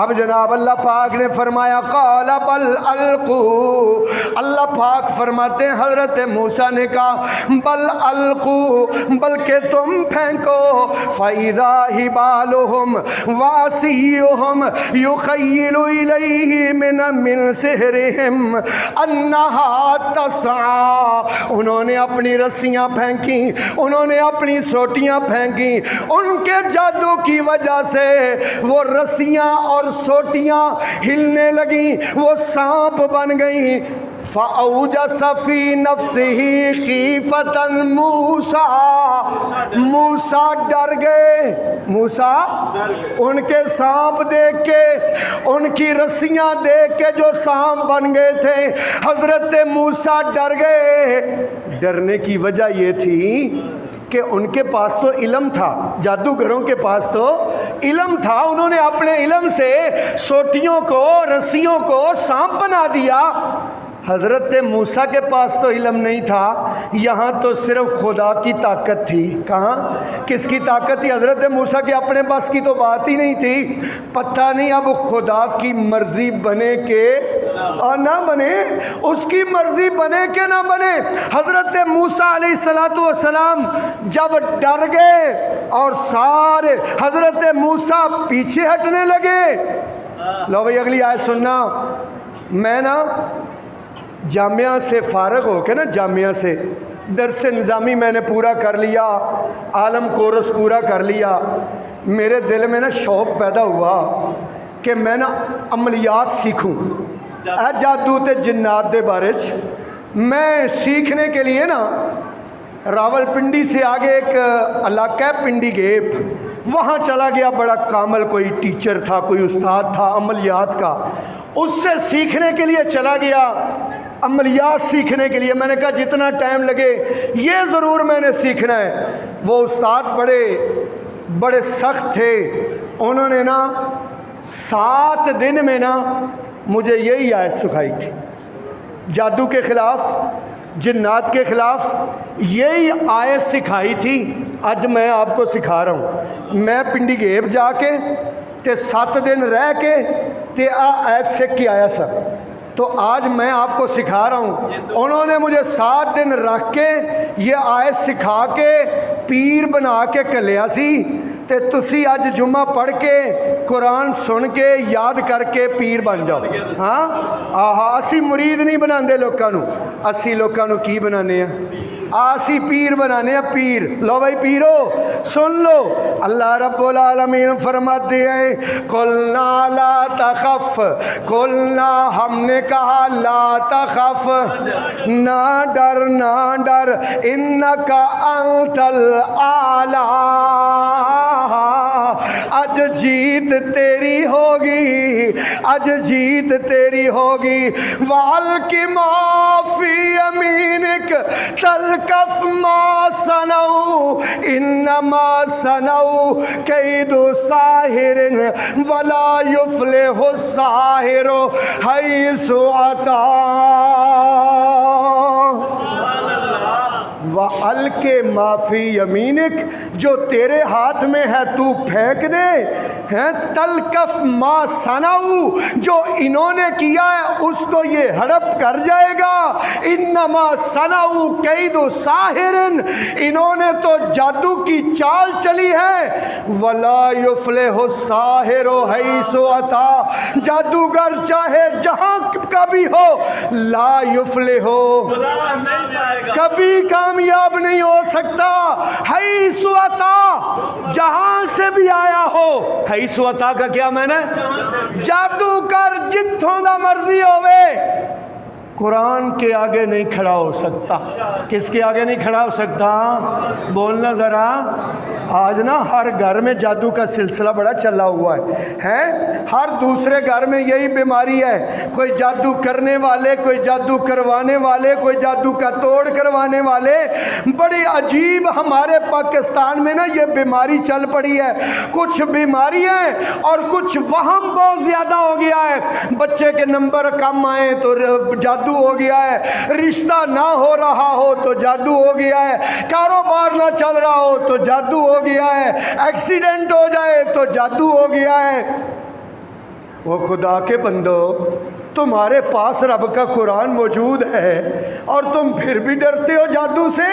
اب جناب اللہ پاک نے فرمایا قال بل القوا، اللہ پاک فرماتے ہیں حضرت موسیٰ نے کہا بل القوا، بلکہ تم پھینکو، فَإِذَا حِبَالُهُمْ وَعَصِيُّهُمْ يُخَيِّلُ إِلَيْهِ مِنْ سِحْرِهِمْ أَنَّهَا تَسْعَىٰ۔ انہوں نے اپنی رسیاں پھینکی، انہوں نے اپنی سوٹیاں پھینکی، ان کے جادو کی وجہ سے وہ رسیاں اور سوٹیاں ہلنے لگیں، وہ سانپ بن گئیں۔ فَأَوْجَسَ فِي نَفْسِهِ خِیفَةً موسیٰ، موسیٰ ڈر گئے، موسیٰ ان کے سانپ دیکھ کے، ان کی رسیاں دیکھ کے جو سانپ بن گئے تھے، حضرت موسیٰ ڈر گئے۔ ڈرنے کی وجہ یہ تھی کہ ان کے پاس تو علم تھا، جادوگروں کے پاس تو علم تھا، انہوں نے اپنے علم سے سوٹیوں کو، رسیوں کو سانپ بنا دیا۔ حضرت موسیٰ کے پاس تو علم نہیں تھا، یہاں تو صرف خدا کی طاقت تھی۔ کہاں کس کی طاقت تھی؟ حضرت موسیٰ کے اپنے بس کی تو بات ہی نہیں تھی۔ پتہ نہیں اب خدا کی مرضی بنے کہ اور نہ بنے، اس کی مرضی بنے کہ نہ بنے۔ حضرت موسیٰ علیہ السلام جب ڈر گئے اور سارے حضرت موسیٰ پیچھے ہٹنے لگے۔ لو بھائی اگلی آیت سننا۔ میں نا جامعہ سے فارغ ہو کے نا، جامعہ سے درس نظامی میں نے پورا کر لیا، عالم کورس پورا کر لیا، میرے دل میں نا شوق پیدا ہوا کہ میں نا عملیات سیکھوں، جادو تے جنات دے بارے میں سیکھنے کے لیے نا راول پنڈی سے آگے ایک علاقہ ہے پنڈی گیپ، وہاں چلا گیا۔ بڑا کامل کوئی ٹیچر تھا، کوئی استاد تھا عملیات کا، اس سے سیکھنے کے لیے چلا گیا، عملیات سیکھنے کے لیے۔ میں نے کہا جتنا ٹائم لگے یہ ضرور میں نے سیکھنا ہے۔ وہ استاد بڑے سخت تھے، انہوں نے نا 7 دن میں نا مجھے یہی آیت سکھائی تھی، جادو کے خلاف، جنات کے خلاف یہی آیت سکھائی تھی۔ آج میں آپ کو سکھا رہا ہوں۔ میں پنڈی گیب جا کے تے 7 دن رہ کے تے آیت سیکھ کے آیا سا، تو آج میں آپ کو سکھا رہا ہوں۔ انہوں نے مجھے 7 دن رکھ کے یہ آیت سکھا کے پیر بنا کے کلیا سی، تے تسی اج جمعہ پڑھ کے قرآن سن کے یاد کر کے پیر بن جاؤ۔ ہاں اسی مرید نہیں بناندے لوکاں نو، اسی لوکاں نو کی بنانے ہیں؟ آسی پیر بنانے ہیں، پیر۔ لو بھائی پیرو سن لو، اللہ رب العالمین فرماتے ہیں قلنا لا تخف، قلنا ہم نے کہا لا تخف، نہ ڈر نہ ڈر، انکا انت الاعلی، اج جیت تیری ہوگی، اج جیت تیری ہوگی۔ وَأَلْقِ مَا فِي يَمِينِكَ تَلْقَفْ مَا صَنَعُوا إِنَّمَا صَنَعُوا كَيْدُ سَاحِرٍ وَلَا يُفْلِحُ السَّاحِرُ حَيْثُ أَتَىٰ۔ وَأَلْقِ مَا فِي يَمِينِكَ، جو تیرے ہاتھ میں ہے تو پھینک دے، ہیں تلکف ما صنعوا، جو انہوں نے کیا ہے اس کو یہ ہڑپ کر جائے گا. انما صنعوا کید ساحر، انہوں نے تو جادو کی چال چلی ہے. ولا یفلح الساحر حیث اتی، جادوگر چاہے جہاں کا بھی ہو لا یفلح، کبھی کامیاب نہیں ہو سکتا. حیث اتی، جہاں سے بھی آیا ہو. حیث اتی کا کیا معنی ہے؟ جادوگر جتھوں دا مرضی ہوئے قرآن کے آگے نہیں کھڑا ہو سکتا. کس کے آگے نہیں کھڑا ہو سکتا؟ بولنا ذرا. آج نا ہر گھر میں جادو کا سلسلہ بڑا چلا ہوا ہے. ہر دوسرے گھر میں یہی بیماری ہے. کوئی جادو کرنے والے، کوئی جادو کروانے والے، کوئی جادو کا توڑ کروانے والے. بڑی عجیب ہمارے پاکستان میں نا یہ بیماری چل پڑی ہے. کچھ بیماری ہے اور کچھ وہم بہت زیادہ ہو گیا ہے. بچے کے نمبر کم آئے تو جادو ہو گیا ہے، رشتہ نہ ہو رہا ہو تو جادو ہو گیا ہے، کاروبار نہ چل رہا ہو تو جادو ہو گیا ہے، ایکسیڈنٹ ہو جائے تو جادو ہو گیا ہے. وہ خدا کے بندو، تمہارے پاس رب کا قرآن موجود ہے اور تم پھر بھی ڈرتے ہو جادو سے.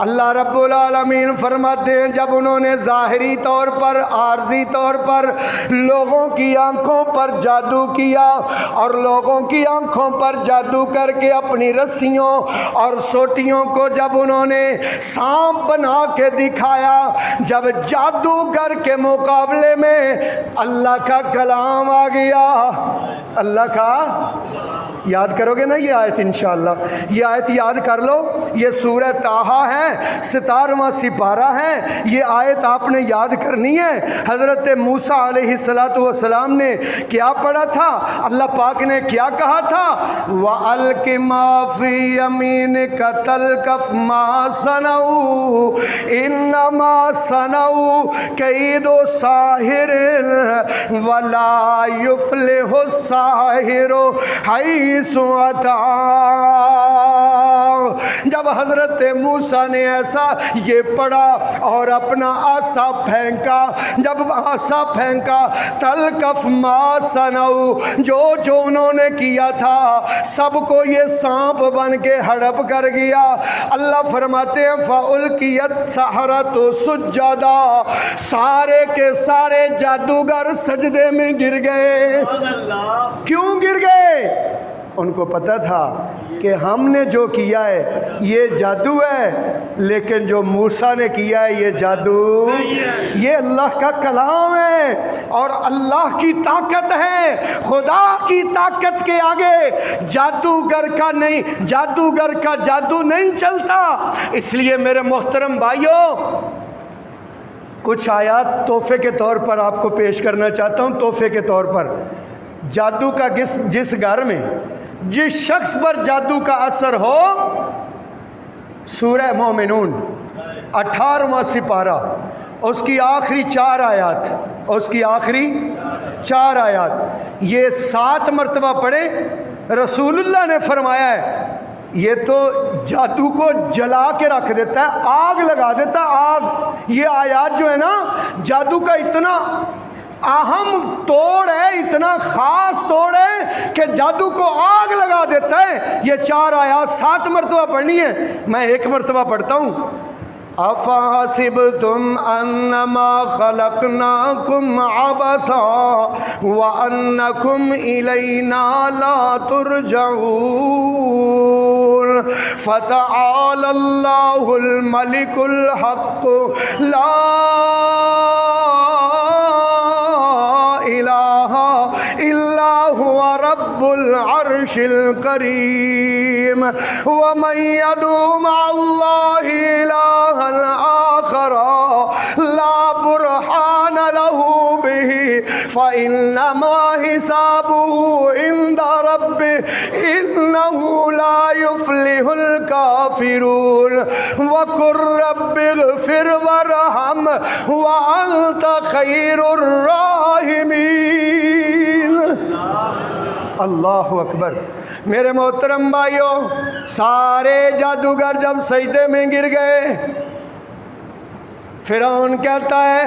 اللہ رب العالمین فرماتے ہیں جب انہوں نے ظاہری طور پر، عارضی طور پر لوگوں کی آنکھوں پر جادو کیا اور لوگوں کی آنکھوں پر جادو کر کے اپنی رسیوں اور سوٹیوں کو جب انہوں نے سانپ بنا کے دکھایا، جب جادوگر کے مقابلے میں اللہ کا کلام آ گیا. اللہ کا یاد کرو گے نا یہ آیت انشاءاللہ. یہ آیت یاد کر لو. یہ سورہ طٰہٰ ہے، 17واں سپارہ ہے. یہ آیت آپ نے یاد کرنی ہے. حضرت موسیٰ علیہ السلام نے کیا پڑھا تھا؟ اللہ پاک نے کیا کہا تھا؟ وَأَلْقِ مَا فِي يَمِينِكَ تَلْقَفْ مَا صَنَعُوا إِنَّمَا صَنَعُوا كَيْدُ سَاحِرٍ وَلَا يُفْلِحُ السَّاحِرُ حَيْثُ أَتَىٰ. جب حضرت موسیٰ نے ایسا یہ پڑھا اور اپنا آسا پھینکا، جب آسا پھینکا تلکف ما صنعوا، جو انہوں نے کیا تھا سب کو یہ سانپ بن کے ہڑپ کر گیا. اللہ فرماتے ہیں فَأُلْقِيَ السَّحَرَةُ سُجَّدًا، سارے کے سارے جادوگر سجدے میں گر گئے. کیوں گر گئے؟ ان کو پتہ تھا کہ ہم نے جو کیا ہے یہ جادو ہے، لیکن جو موسیٰ نے کیا ہے یہ جادو، یہ اللہ کا کلام ہے اور اللہ کی طاقت ہے. خدا کی طاقت کے آگے جادوگر کا جادو نہیں چلتا. اس لیے میرے محترم بھائیوں، کچھ آیات تحفے کے طور پر آپ کو پیش کرنا چاہتا ہوں. تحفے کے طور پر، جادو کا جس گھر میں جس شخص پر جادو کا اثر ہو، سورہ مومنون 18واں سپارہ، اس کی آخری 4 آیات، یہ 7 مرتبہ پڑھے. رسول اللہ نے فرمایا ہے یہ تو جادو کو جلا کے رکھ دیتا ہے، آگ لگا دیتا ہے. آگ، یہ آیات جو ہے نا، جادو کا اتنا اہم توڑ ہے، اتنا خاص توڑ ہے کہ جادو کو آگ لگا دیتا ہے. یہ 4 آیات 7 مرتبہ پڑھنی ہے. میں 1 مرتبہ پڑھتا ہوں. افحسبتم انما خلقناکم عبثا وانکم الینا لا ترجعون فتعالی اللہ الملک الحق لا الہ الا هو رب العرش الكریم ومن يدعو مع اللہ الہا آخر لا برہان له به فإنما حسابه عند ربه إنه لا يفلح الكافرون وقل رب اغفر وارحم وأنت خير الراحمين. اللہ اکبر. میرے محترم بھائیوں، سارے جادوگر جب سجدے میں گر گئے، فرعون کہتا ہے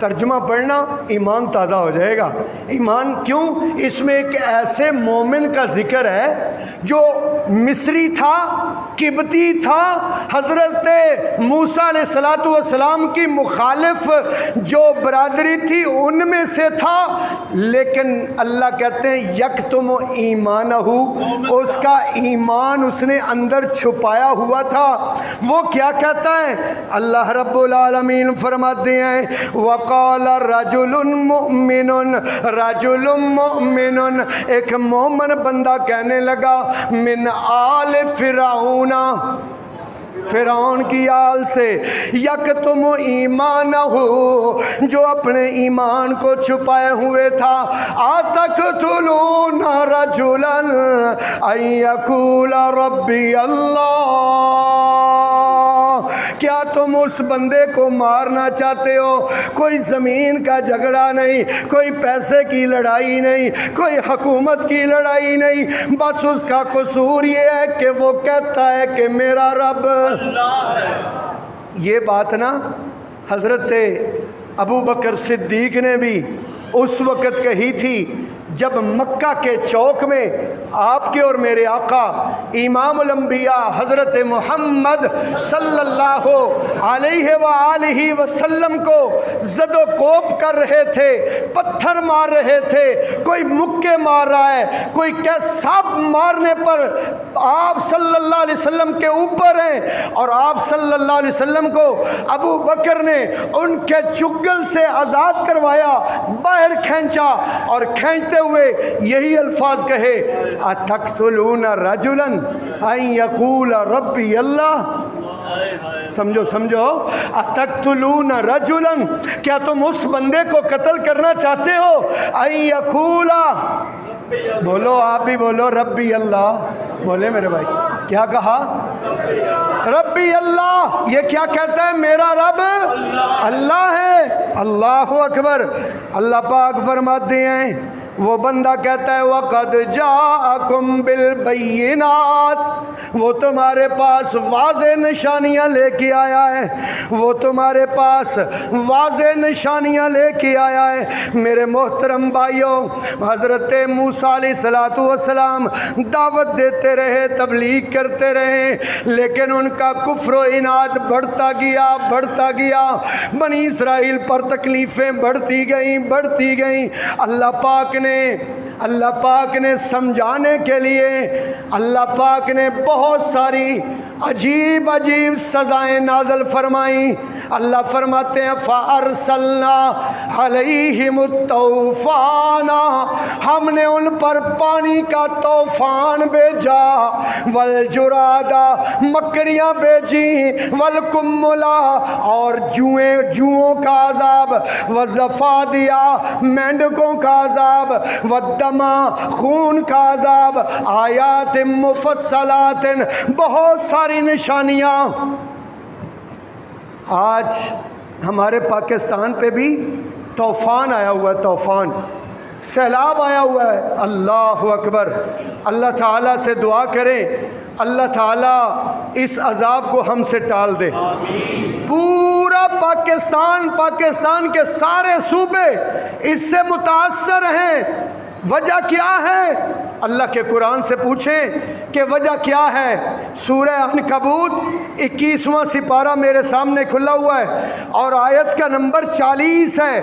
ترجمہ پڑھنا، ایمان تازہ ہو جائے گا۔ ایمان کیوں؟ اس میں ایک ایسے مومن کا ذکر ہے جو مصری تھا، قبطی تھا، حضرت موسیٰ علیہ السلام کی مخالف جو برادری تھی ان میں سے تھا، لیکن اللہ کہتے ہیں یکتم ایمانہ، اس کا ایمان اس نے اندر چھپایا ہوا تھا۔ وہ کیا کہتا ہے؟ اللہ رب العالمین فرماتے ہیں وقال رجل مؤمن، رجل مؤمن، ایک مومن بندہ کہنے لگا من آل فرعون، فرعون کی آل سے، یکتم ایمانہ، جو اپنے ایمان کو چھپائے ہوئے تھا، اتقتلون رجلا ان یقول ربی اللہ، کیا تم اس بندے کو مارنا چاہتے ہو؟ کوئی زمین کا جھگڑا نہیں، کوئی پیسے کی لڑائی نہیں، کوئی حکومت کی لڑائی نہیں، بس اس کا قصور یہ ہے کہ وہ کہتا ہے کہ میرا رب اللہ ہے۔ یہ بات نا حضرت ابو بکر صدیق نے بھی اس وقت کہی تھی جب مکہ کے چوک میں آپ کے اور میرے آقا امام الانبیاء حضرت محمد صلی اللہ علیہ وآلہ وسلم کو زد و کوب کر رہے تھے، پتھر مار رہے تھے، کوئی مکے مار رہا ہے، کوئی سانپ مارنے پر آپ صلی اللہ علیہ وسلم کے اوپر ہیں، اور آپ صلی اللہ علیہ وسلم کو ابو بکر نے ان کے چگل سے آزاد کروایا، باہر کھینچا، اور کھینچتے ہوئے یہی الفاظ کہے اتقتلون رجلا ان یقول ربی اللہ۔ سمجھو سمجھو، اتقتلون رجلا، کیا تم اس بندے کو قتل کرنا چاہتے ہو؟ ان یقول، بولو آپ بھی بولو ربی اللہ، بولے میرے بھائی، کیا کہا؟ ربی اللہ۔ یہ کیا کہتا ہے؟ میرا رب اللہ ہے۔ اللہ اکبر۔ اللہ پاک فرماتے ہیں وہ بندہ کہتا ہے وَقَدْ جَاءَكُمْ بِالْبَيِّنَاتِ، وہ تمہارے پاس واضح نشانیاں لے کے آیا ہے، وہ تمہارے پاس واضح نشانیاں لے کے آیا ہے۔ میرے محترم بھائیوں، حضرت موسیٰ علیہ السلام دعوت دیتے رہے، تبلیغ کرتے رہے، لیکن ان کا کفر و عناد بڑھتا گیا، بنی اسرائیل پر تکلیفیں بڑھتی گئیں۔ اللہ پاک نے سمجھانے کے لیے اللہ پاک نے بہت ساری عجیب سزائیں نازل فرمائیں۔ اللہ فرماتے ہیں فَأَرْسَلْنَا عَلَيْهِمُ الطُّوفَانَ، ہم نے ان پر پانی کا طوفان بھیجا، وَالْجُرَادَ، مکڑیاں بھیجیں، وَالْقُمَّلَ، اور جوؤں کا عذاب، وَالزَّفَادِيَ، مینڈکوں کا عذاب، وَالدَّمَ، خون کا عذاب، آیات مفصلات، بہت ساری نشانیاں۔ آج ہمارے پاکستان پہ بھی طوفان آیا ہوا ہے، طوفان، سیلاب آیا ہوا ہے۔ اللہ اکبر۔ اللہ تعالیٰ سے دعا کریں اللہ تعالیٰ اس عذاب کو ہم سے ٹال دے۔ پورا پاکستان کے سارے صوبے اس سے متاثر ہیں۔ وجہ کیا ہے؟ اللہ کے قرآن سے پوچھیں کہ وجہ کیا ہے۔ سورہ عنکبوت 21واں سپارہ میرے سامنے کھلا ہوا ہے اور آیت کا نمبر 40 ہے۔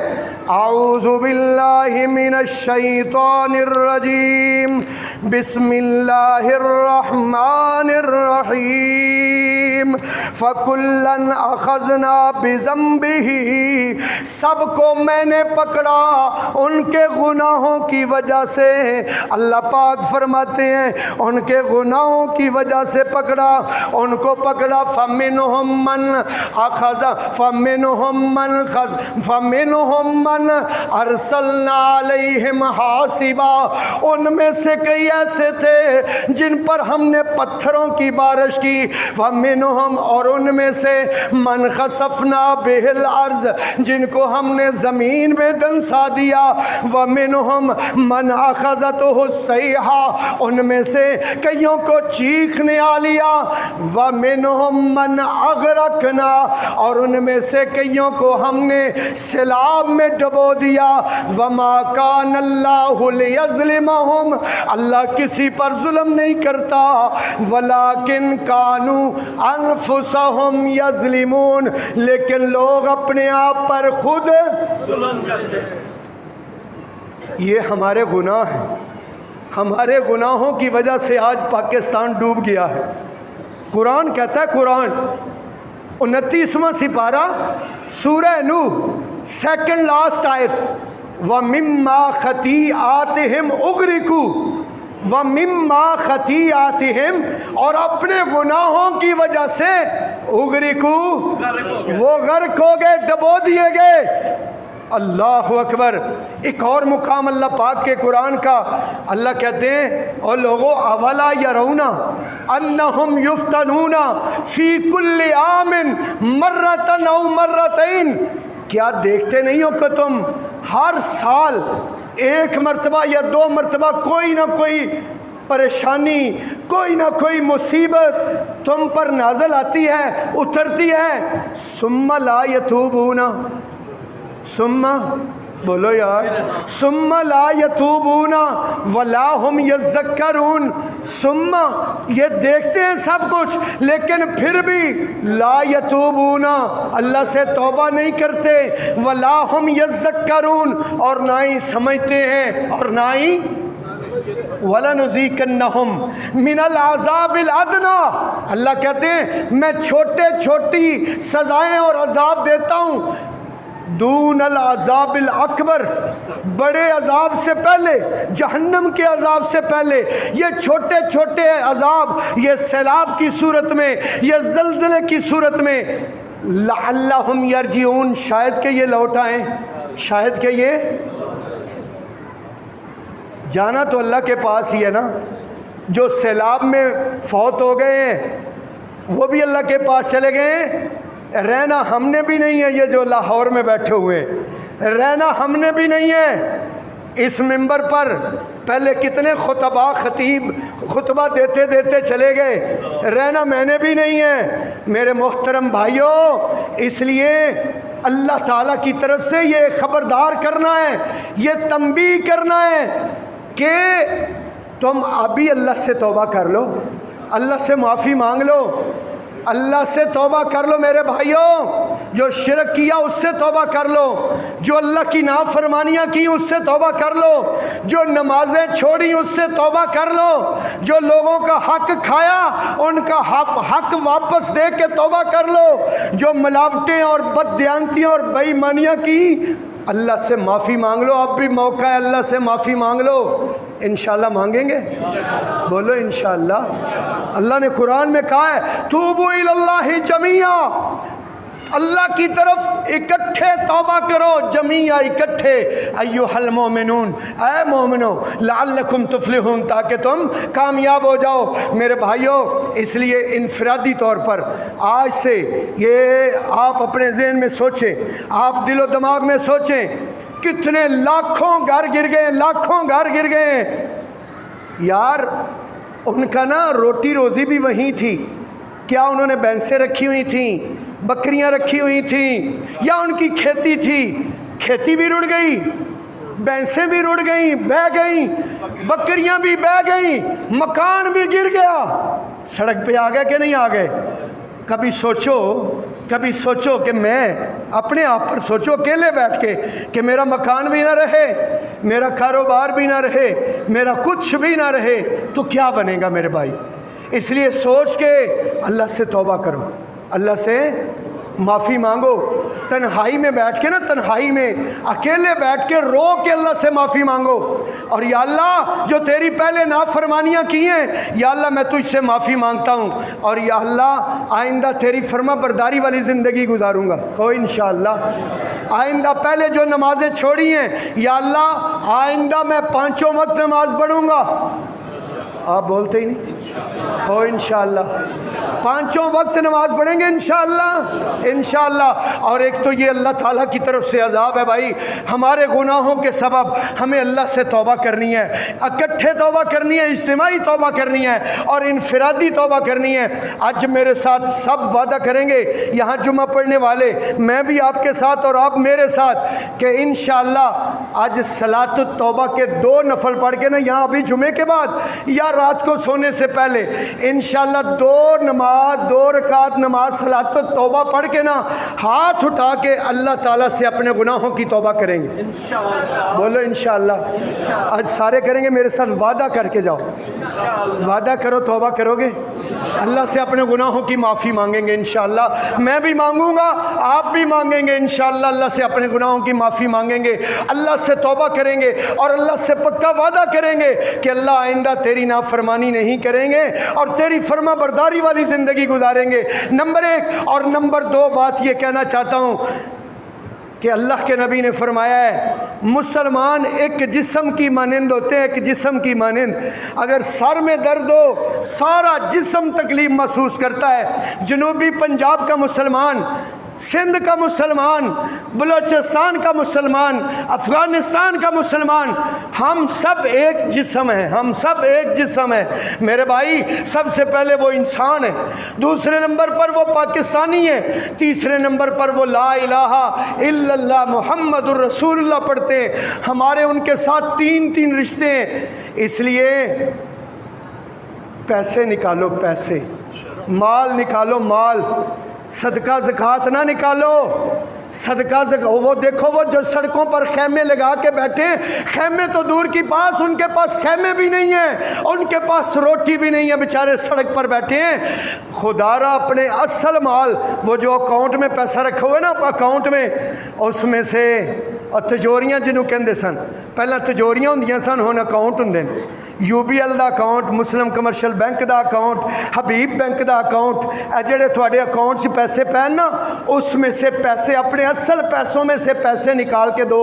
اعوذ باللہ من الشیطان الرجیم، بسم اللہ الرحمن الرحیم، فَكُلًّا أَخَذْنَا بِذَنبِهِ، سب کو میں نے پکڑا ان کے گناہوں کی وجہ سے۔ اللہ پاک فرماتے ہیں ان کے گناہوں کی وجہ سے پکڑا، ان کو پکڑا۔ فَمِنْهُمْ مَنْ أَخَذَ فَمِنْهُمْ مَنْ أَرْسَلْنَا عَلَيْهِمْ حَاصِبًا، ان میں سے کئی ایسے تھے جن پر ہم نے پتھروں کی بارش کی۔ وَمِنْهُمْ، اور ان میں سے مَنْ خَسَفْنَا بِهِ الْأَرْضِ، جن کو ہم نے زمین میں دنسا دیا۔ وَمِنْهُمْ من اخذته الصیحہ، ان میں سے کئیوں کو چیخ نے آ لیا، ومنہم من اغرقنا، اور ان میں سے کئیوں کو ہم نے سیلاب میں ڈبو دیا، وما کان اللہ لیظلمہم، اللہ کسی پر ظلم نہیں کرتا، ولیکن کانوا انفسہم یظلمون، لیکن لوگ اپنے آپ پر خود ظلم کرتے ہیں۔ یہ ہمارے گناہ ہیں، ہمارے گناہوں کی وجہ سے آج پاکستان ڈوب گیا ہے۔ قرآن کہتا ہے، قرآن 29واں سپارہ سورہ نوح سیکنڈ لاسٹ آیت، وَمِمَّا خَطِیئَاتِہِمْ اُغْرِقُوا، وَمِمَّا خَطِیئَاتِہِمْ، اور اپنے گناہوں کی وجہ سے اُغْرِقُوا، وہ غرق ہو گئے، ڈبو دیے گئے۔ اللہ اکبر۔ ایک اور مقام اللہ پاک کے قرآن کا، اللہ کہتے ہیں، اور لوگوں اولا یرون انہم یفتنون فی کل عام مرۃ او مرتین، کیا دیکھتے نہیں ہو کہ تم ہر سال ایک مرتبہ یا 2 مرتبہ کوئی نہ کوئی پریشانی، کوئی نہ کوئی مصیبت تم پر نازل آتی ہے، اترتی ہے، ثم لا یتوبون، ثم بولو یار، ثم لا یتوبون ولا هم یذکرون، ثم یہ دیکھتے ہیں سب کچھ لیکن پھر بھی لا یتوبون، اللہ سے توبہ نہیں کرتے، ولا هم یذکرون، اور نہ ہی سمجھتے ہیں، اور نہ ہی وَلَنُذِيقَنَّهُمْ مِنَ الْعَذَابِ الْأَدْنَىٰ، اللہ کہتے ہیں میں چھوٹے چھوٹی سزائیں اور عذاب دیتا ہوں، دون العذاب الاکبر، بڑے عذاب سے پہلے، جہنم کے عذاب سے پہلے یہ چھوٹے چھوٹے عذاب، یہ سیلاب کی صورت میں، یہ زلزلے کی صورت میں، لعلہم یرجعون، شاید کہ یہ لوٹ آئیں، شاید کہ یہ جانا تو اللہ کے پاس ہی ہے نا۔ جو سیلاب میں فوت ہو گئے ہیں وہ بھی اللہ کے پاس چلے گئے ہیں، رہنا ہم نے بھی نہیں ہے، یہ جو لاہور میں بیٹھے ہوئے ہیں رہنا ہم نے بھی نہیں ہے۔ اس منبر پر پہلے کتنے خطیب خطبہ دیتے دیتے چلے گئے، رہنا میں نے بھی نہیں ہے میرے محترم بھائیوں۔ اس لیے اللہ تعالیٰ کی طرف سے یہ خبردار کرنا ہے، یہ تنبیہ کرنا ہے کہ تم ابھی اللہ سے توبہ کر لو، اللہ سے معافی مانگ لو، اللہ سے توبہ کر لو میرے بھائیوں۔ جو شرک کیا اس سے توبہ کر لو، جو اللہ کی نافرمانیاں کی اس سے توبہ کر لو، جو نمازیں چھوڑی اس سے توبہ کر لو، جو لوگوں کا حق کھایا ان کا حق واپس دے کے توبہ کر لو، جو ملاوٹیں اور بددیانتیاں اور بے ایمانیاں کی اللہ سے معافی مانگ لو۔ اب بھی موقع ہے، اللہ سے معافی مانگ لو، انشاءاللہ مانگیں گے، بولو انشاءاللہ۔ اللہ نے قرآن میں کہا ہے توبوا الی اللہ جمیعا، اللہ کی طرف اکٹھے توبہ کرو، جمیعا اکٹھے، ایھا المؤمنون، اے مومنو، لعلکم تفلحون، تاکہ تم کامیاب ہو جاؤ میرے بھائیوں۔ اس لیے انفرادی طور پر آج سے یہ آپ اپنے ذہن میں سوچیں، آپ دل و دماغ میں سوچیں، کتنے لاکھوں گھر گر گئے، لاکھوں گھر گر گئے یار۔ ان کا نا روٹی روزی بھی وہیں تھی، کیا انہوں نے بھینسیں رکھی ہوئی تھیں، بکریاں رکھی ہوئی تھیں، یا ان کی کھیتی تھی؟ کھیتی بھی رڑ گئی، بھینسیں بھی رڑ گئیں، بہہ گئیں، بکریاں بھی بہہ گئیں، مکان بھی گر گیا، سڑک پہ آ گئے کہ نہیں آ گئے؟ کبھی سوچو کہ میں اپنے آپ پر سوچو اکیلے بیٹھ کے کہ میرا مکان بھی نہ رہے، میرا کاروبار بھی نہ رہے، میرا کچھ بھی نہ رہے تو کیا بنے گا میرے بھائی؟ اس لیے سوچ کے اللہ سے توبہ کرو، اللہ سے معافی مانگو، تنہائی میں بیٹھ کے نا، تنہائی میں اکیلے بیٹھ کے رو کے اللہ سے معافی مانگو، اور یا اللہ جو تیری پہلے نافرمانیاں کی ہیں یا اللہ میں تجھ سے معافی مانگتا ہوں، اور یا اللہ آئندہ تیری فرما برداری والی زندگی گزاروں گا، تو انشاءاللہ آئندہ پہلے جو نمازیں چھوڑی ہیں یا اللہ آئندہ میں 5 وقت نماز پڑھوں گا، آپ بولتے ہی نہیں ہو انشاءاللہ. 5 وقت نماز پڑھیں گے انشاءاللہ انشاءاللہ. اور ایک تو یہ اللہ تعالیٰ کی طرف سے عذاب ہے بھائی, ہمارے گناہوں کے سبب ہمیں اللہ سے توبہ کرنی ہے, اکٹھے توبہ کرنی ہے, اجتماعی توبہ کرنی ہے اور انفرادی توبہ کرنی ہے. آج میرے ساتھ سب وعدہ کریں گے یہاں جمعہ پڑھنے والے, میں بھی آپ کے ساتھ اور آپ میرے ساتھ, کہ انشاءاللہ آج صلاۃ التوبہ کے 2 نفل پڑھ کے نا یہاں ابھی جمعے کے بعد یا رات کو سونے سے پہلے انشاءاللہ 2 رکعت نماز صلاۃ التوبہ پڑھ کے نا ہاتھ اٹھا کے اللہ تعالیٰ سے اپنے گناہوں کی توبہ کریں گے. بولو انشاءاللہ. آج سارے کریں گے میرے ساتھ, وعدہ کر کے جاؤ, وعدہ کرو توبہ کرو گے, اللہ سے اپنے گناہوں کی معافی مانگیں گے انشاءاللہ. میں بھی مانگوں گا, آپ بھی مانگیں گے انشاءاللہ. اللہ سے اپنے گناہوں کی معافی مانگیں گے, اللہ سے توبہ کریں گے اور اللہ سے پکا وعدہ کریں گے کہ اللہ آئندہ تیری نافرمانی نہیں کریں گے اور تیری فرما برداری والی زندگی گزاریں گے. نمبر 1. اور نمبر 2 بات یہ کہنا چاہتا ہوں کہ اللہ کے نبی نے فرمایا ہے مسلمان ایک جسم کی مانند ہوتے ہیں, ایک جسم کی مانند. اگر سر میں درد ہو سارا جسم تکلیف محسوس کرتا ہے. جنوبی پنجاب کا مسلمان, سندھ کا مسلمان, بلوچستان کا مسلمان, افغانستان کا مسلمان, ہم سب ایک جسم ہیں, ہم سب ایک جسم ہیں میرے بھائی. سب سے پہلے وہ انسان ہے, دوسرے نمبر پر وہ پاکستانی ہے, تیسرے نمبر پر وہ لا الہ الا اللہ محمد الرسول اللہ پڑھتے ہیں. ہمارے ان کے ساتھ 3 رشتے ہیں. اس لیے پیسے نکالو, پیسے, مال نکالو, مال. صدقہ زکوٰۃ نہ نکالو, صدقہ وہ دیکھو وہ جو سڑکوں پر خیمے لگا کے بیٹھے, خیمے تو دور کی پاس, ان کے پاس خیمے بھی نہیں ہیں, ان کے پاس روٹی بھی نہیں ہے, بیچارے سڑک پر بیٹھے ہیں. خدا را اپنے اصل مال, وہ جو اکاؤنٹ میں پیسہ رکھا ہوا ہے نا اکاؤنٹ میں, اس میں سے, اور تجوریاں جنہوں کہندے سن, پہلا تجوریاں ہوندیاں سن, ہن اکاؤنٹ ہوندے نے. UBL دا اکاؤنٹ, مسلم کمرشل بینک دا اکاؤنٹ, حبیب بینک دا اکاؤنٹ, اے جڑے تھوڑے اکاؤنٹ سے پیسے پہن نا, اس میں سے پیسے, اپنے اصل پیسوں میں سے پیسے نکال کے دو.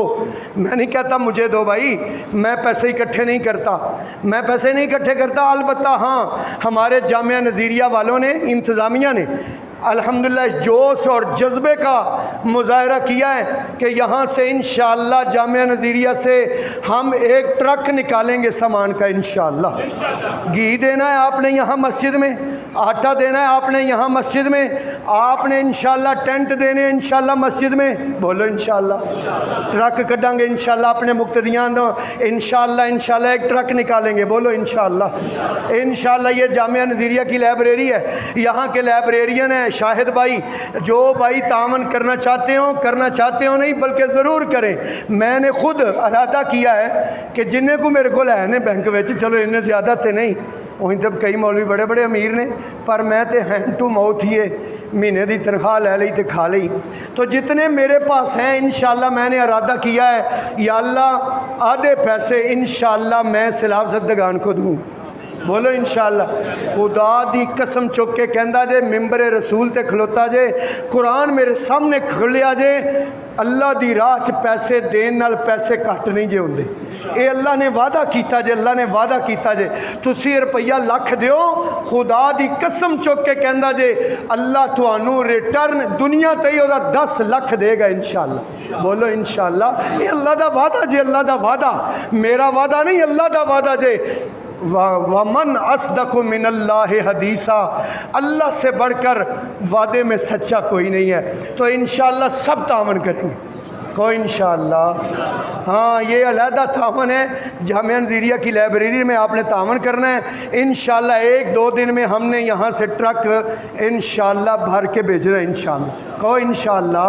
میں نہیں کہتا مجھے دو بھائی, میں پیسے اکٹھے نہیں کرتا, میں پیسے نہیں اکٹھے کرتا. البتہ ہاں ہمارے جامعہ نظیریہ والوں نے, انتظامیہ نے الحمدللہ اس جوش اور جذبے کا مظاہرہ کیا ہے کہ یہاں سے انشاءاللہ جامعہ نظیریہ سے ہم 1 ٹرک نکالیں گے سامان کا انشاءاللہ. گھی دینا ہے آپ نے یہاں مسجد میں, آٹا دینا ہے آپ نے یہاں مسجد میں, آپ نے انشاءاللہ ٹینٹ دینے انشاءاللہ مسجد میں. بولو انشاءاللہ. ٹرک کڈیں گے انشاءاللہ اپنے مقتدیان دو انشاءاللہ, انشاءاللہ 1 ٹرک نکالیں گے. بولو انشاءاللہ. انشاءاللہ یہ جامعہ نظیریہ کی لائبریری ہے, یہاں کے لائبریرین ہیں شاہد بھائی, جو بھائی تعاون کرنا چاہتے ہوں نہیں بلکہ ضرور کریں. میں نے خود ارادہ کیا ہے کہ جنہیں کو میرے کو لے نے بینک وچ, چلو انہیں زیادہ تے نہیں, وہیں تب کئی مولوی بڑے بڑے امیر نے, پر میں تے ہینڈ ٹو ماؤتھ ہی ہے, مہینے دی تنخواہ لے لی تے کھا لی. تو جتنے میرے پاس ہیں انشاءاللہ میں نے ارادہ کیا ہے, یا اللہ آدھے پیسے انشاءاللہ میں سیلاب زدگان کو دوں گا. بولو انشاءاللہ. خدا دی قسم چک کے کہندا جے, ممبر رسول تے کھلوتا جے, قرآن میرے سامنے کھلیا جے, اللہ دی راہ چ پیسے دین نال پیسے کٹ نہیں جے ہوندے. اے اللہ نے وعدہ کیتا جے, اللہ نے وعدہ کیتا جے. تسی روپیہ لکھ دیو, خدا دی قسم چک کے کہندا جے اللہ تانوں ریٹرن دنیا تے او 10 لاکھ دے گا انشاءاللہ. بولو انشاءاللہ. اے اللہ دا وعدہ جے, اللہ دا وعدہ, میرا وعدہ نہیں, اللہ دا وعدہ جے. وَمَنْ أَصْدَقُ مِنَ اللَّهِ حَدِيثًا, اللہ سے بڑھ کر وعدے میں سچا کوئی نہیں ہے. تو انشاءاللہ سب تعاون کریں گے, کوئی انشاءاللہ. ہاں یہ علیحدہ تعاون ہے, جامعہ نظیریہ کی لائبریری میں آپ نے تعاون کرنا ہے انشاءاللہ. 1-2 دن میں ہم نے یہاں سے ٹرک انشاءاللہ بھر کے بھیجنا ہے انشاءاللہ. کوئی انشاءاللہ.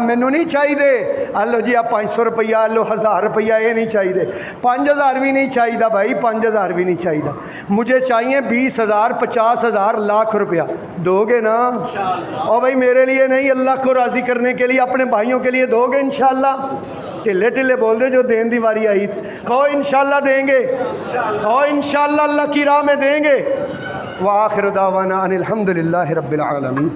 مینوں نہیں چاہیے لو جی آپ 500 روپیہ لو, 1000 روپیہ, یہ نہیں چاہیے. 5000 بھی نہیں چاہیے بھائی, 5000 بھی نہیں چاہیے. مجھے چاہیے 20,000 50,000 لاکھ روپیہ. دو گے نا؟ اور بھائی میرے لیے نہیں, اللہ کو راضی کرنے کے لیے, اپنے بھائیوں کے لیے دو گے انشاءاللہ. ٹلے ٹلے بول دے جو دین دی واری آئی تھی, کہو انشاءاللہ دیں گے, کہو انشاءاللہ اللہ کی راہ میں دیں گے. وآخر دعوانا ان الحمدللہ رب العالمین.